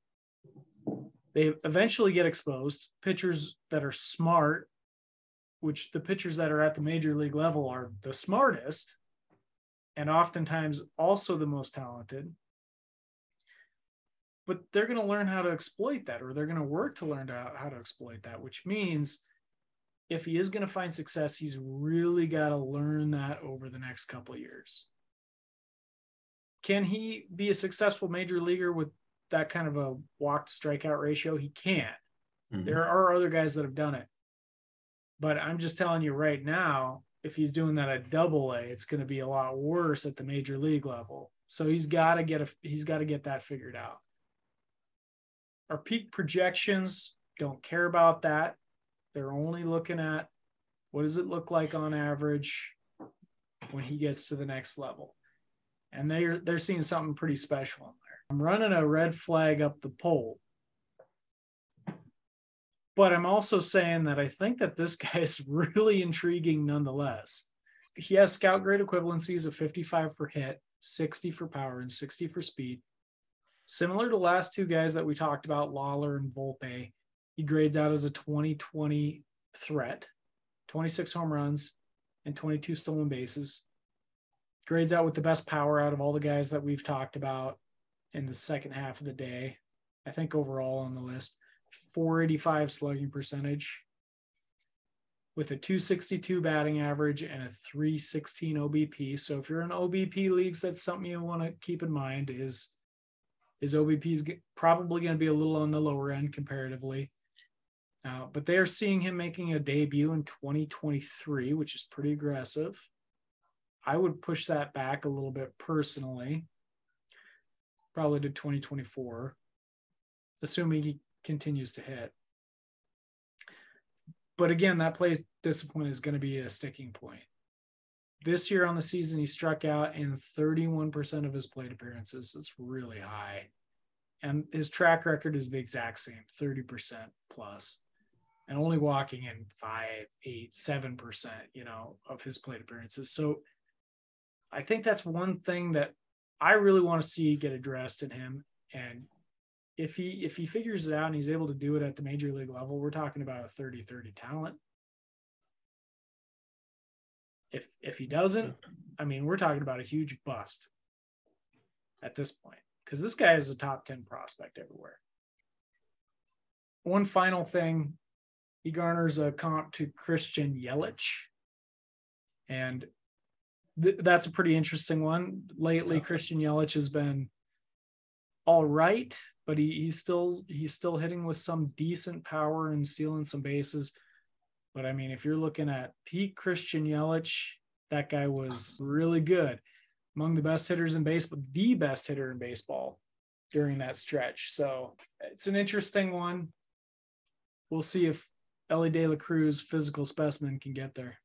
They eventually get exposed. Pitchers that are smart, which the pitchers that are at the major league level are the smartest and oftentimes also the most talented. But they're going to learn how to exploit that, or they're going to work to learn how to exploit that, which means if he is going to find success, he's really got to learn that over the next couple of years. Can he be a successful major leaguer with that kind of a walk to strikeout ratio? He can. Mm-hmm. There are other guys that have done it. But I'm just telling you right now, if he's doing that at double A, it's going to be a lot worse at the major league level. So he's got to get that figured out. Our peak projections don't care about that. They're only looking at what does it look like on average when he gets to the next level. And they're seeing something pretty special in there. I'm running a red flag up the pole. But I'm also saying that I think that this guy is really intriguing nonetheless. He has scout grade equivalencies of 55 for hit, 60 for power, and 60 for speed. Similar to last two guys that we talked about, Lawlar and Volpe, he grades out as a 2020 threat, 26 home runs and 22 stolen bases. Grades out with the best power out of all the guys that we've talked about in the second half of the day. I think overall on the list, 485 slugging percentage with a 262 batting average and a 316 OBP. So if you're in OBP leagues, that's something you want to keep in mind is his OBP is probably going to be a little on the lower end comparatively. But they are seeing him making a debut in 2023, which is pretty aggressive. I would push that back a little bit personally, probably to 2024, assuming he continues to hit. But again, that play discipline is going to be a sticking point. This year on the season, he struck out in 31% of his plate appearances. It's really high. And his track record is the exact same, 30% plus. And only walking in 5, 8, 7%, of his plate appearances. So I think that's one thing that I really want to see get addressed in him. And if he figures it out and he's able to do it at the major league level, we're talking about a 30-30 talent. If he doesn't, I mean, we're talking about a huge bust at this point, because this guy is a top 10 prospect everywhere. One final thing, he garners a comp to Christian Yelich. And that's a pretty interesting one. Lately, Christian Yelich has been all right, but he's still hitting with some decent power and stealing some bases. But I mean, if you're looking at peak Christian Yelich, that guy was really good. Among the best hitters in baseball, the best hitter in baseball during that stretch. So it's an interesting one. We'll see if Elly De La Cruz physical specimen can get there.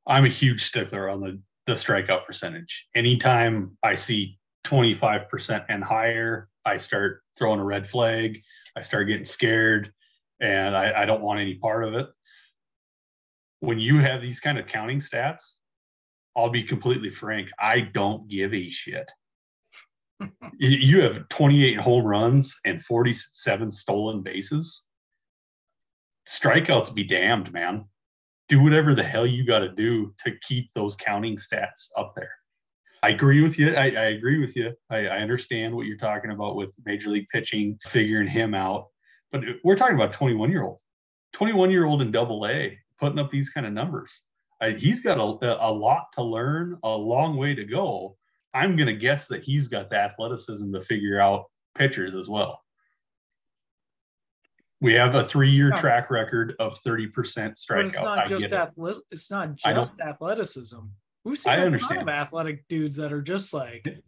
I'm a huge stickler on the strikeout percentage. Anytime I see 25% and higher, I start throwing a red flag. I start getting scared, and I don't want any part of it. When you have these kind of counting stats, I'll be completely frank, I don't give a shit. You have 28 home runs and 47 stolen bases. Strikeouts be damned, man. Do whatever the hell you got to do to keep those counting stats up there. I agree with you. I agree with you. I understand what you're talking about with Major League pitching, figuring him out. But we're talking about 21-year-old in Double-A putting up these kind of numbers. He's got a lot to learn, a long way to go. I'm going to guess that he's got the athleticism to figure out pitchers as well. We have a 3-year track record of 30% strikeout. But it's not just athleticism. We've seen a ton of athletic dudes that are just like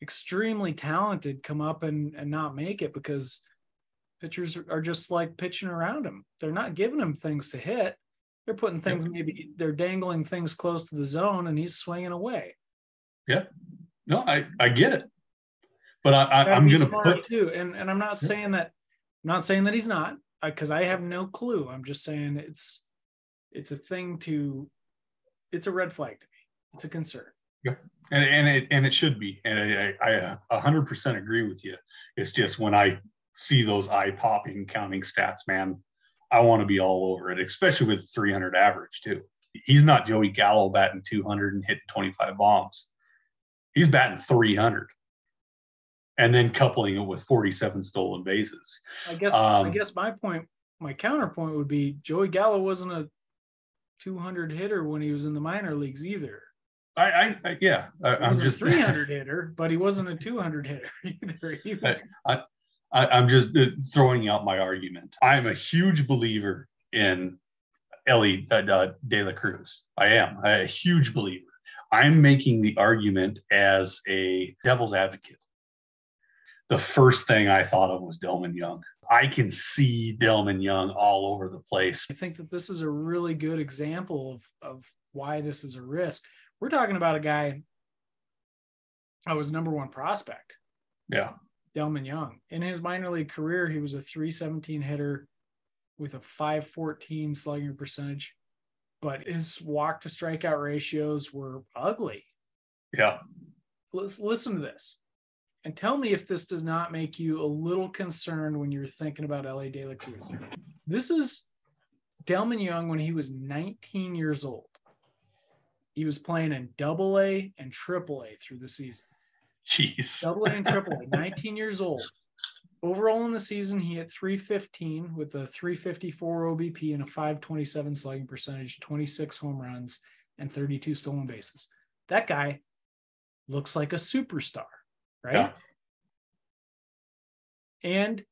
extremely talented come up and not make it because pitchers are just like pitching around him. They're not giving him things to hit. They're putting things, maybe they're dangling things close to the zone and he's swinging away. Yeah. No, I get it. But I'm going to put too. And I'm not saying that he's not, because I have no clue. I'm just saying it's a thing it's a red flag to me. It's a concern. Yeah. And it should be. And I 100% agree with you. It's just when I see those eye-popping counting stats, man, I want to be all over it, especially with 300 average too. He's not Joey Gallo batting 200 and hitting 25 bombs. He's batting 300 and then coupling it with 47 stolen bases. I guess my counterpoint would be Joey Gallo wasn't a 200 hitter when he was in the minor leagues either. I'm just 300 hitter, but he wasn't a 200 hitter either. He was. I'm just throwing out my argument. I'm a huge believer in Elly De La Cruz. I am a huge believer. I'm making the argument as a devil's advocate. The first thing I thought of was Delman Young. I can see Delman Young all over the place. I think that this is a really good example of why this is a risk. We're talking about a guy that was number one prospect. Yeah. Delman Young. In his minor league career, he was a .317 hitter with a .514 slugging percentage, but his walk to strikeout ratios were ugly. Yeah. Let's listen to this and tell me if this does not make you a little concerned when you're thinking about Elly De La Cruz. This is Delman Young when he was 19 years old. He was playing in Double-A and Triple-A through the season. Jeez. Double-A and Triple-A, 19 years old. Overall in the season, he hit .315 with a .354 OBP and a .527 slugging percentage, 26 home runs, and 32 stolen bases. That guy looks like a superstar, right? Yeah. And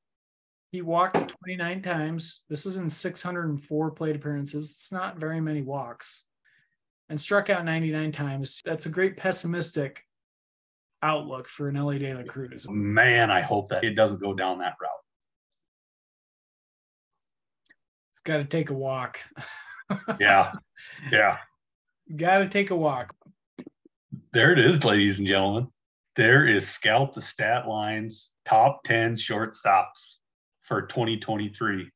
he walked 29 times. This is in 604 plate appearances. It's not very many walks. And struck out 99 times. That's a great pessimistic outlook for an Elly De La Cruz. Man, I hope that it doesn't go down that route. It's got to take a walk. Yeah. Got to take a walk. There it is, ladies and gentlemen. There is Scout the Statline's top 10 shortstops for 2023.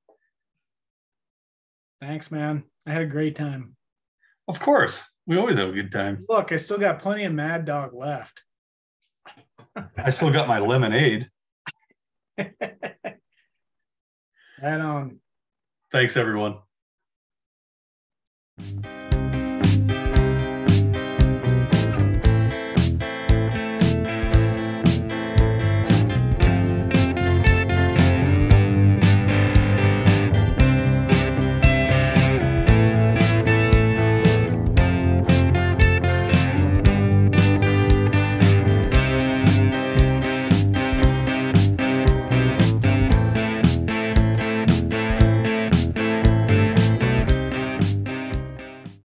Thanks, man. I had a great time. Of course. We always have a good time. Look, I still got plenty of Mad Dog left. I still got my lemonade. Right on. Thanks, everyone.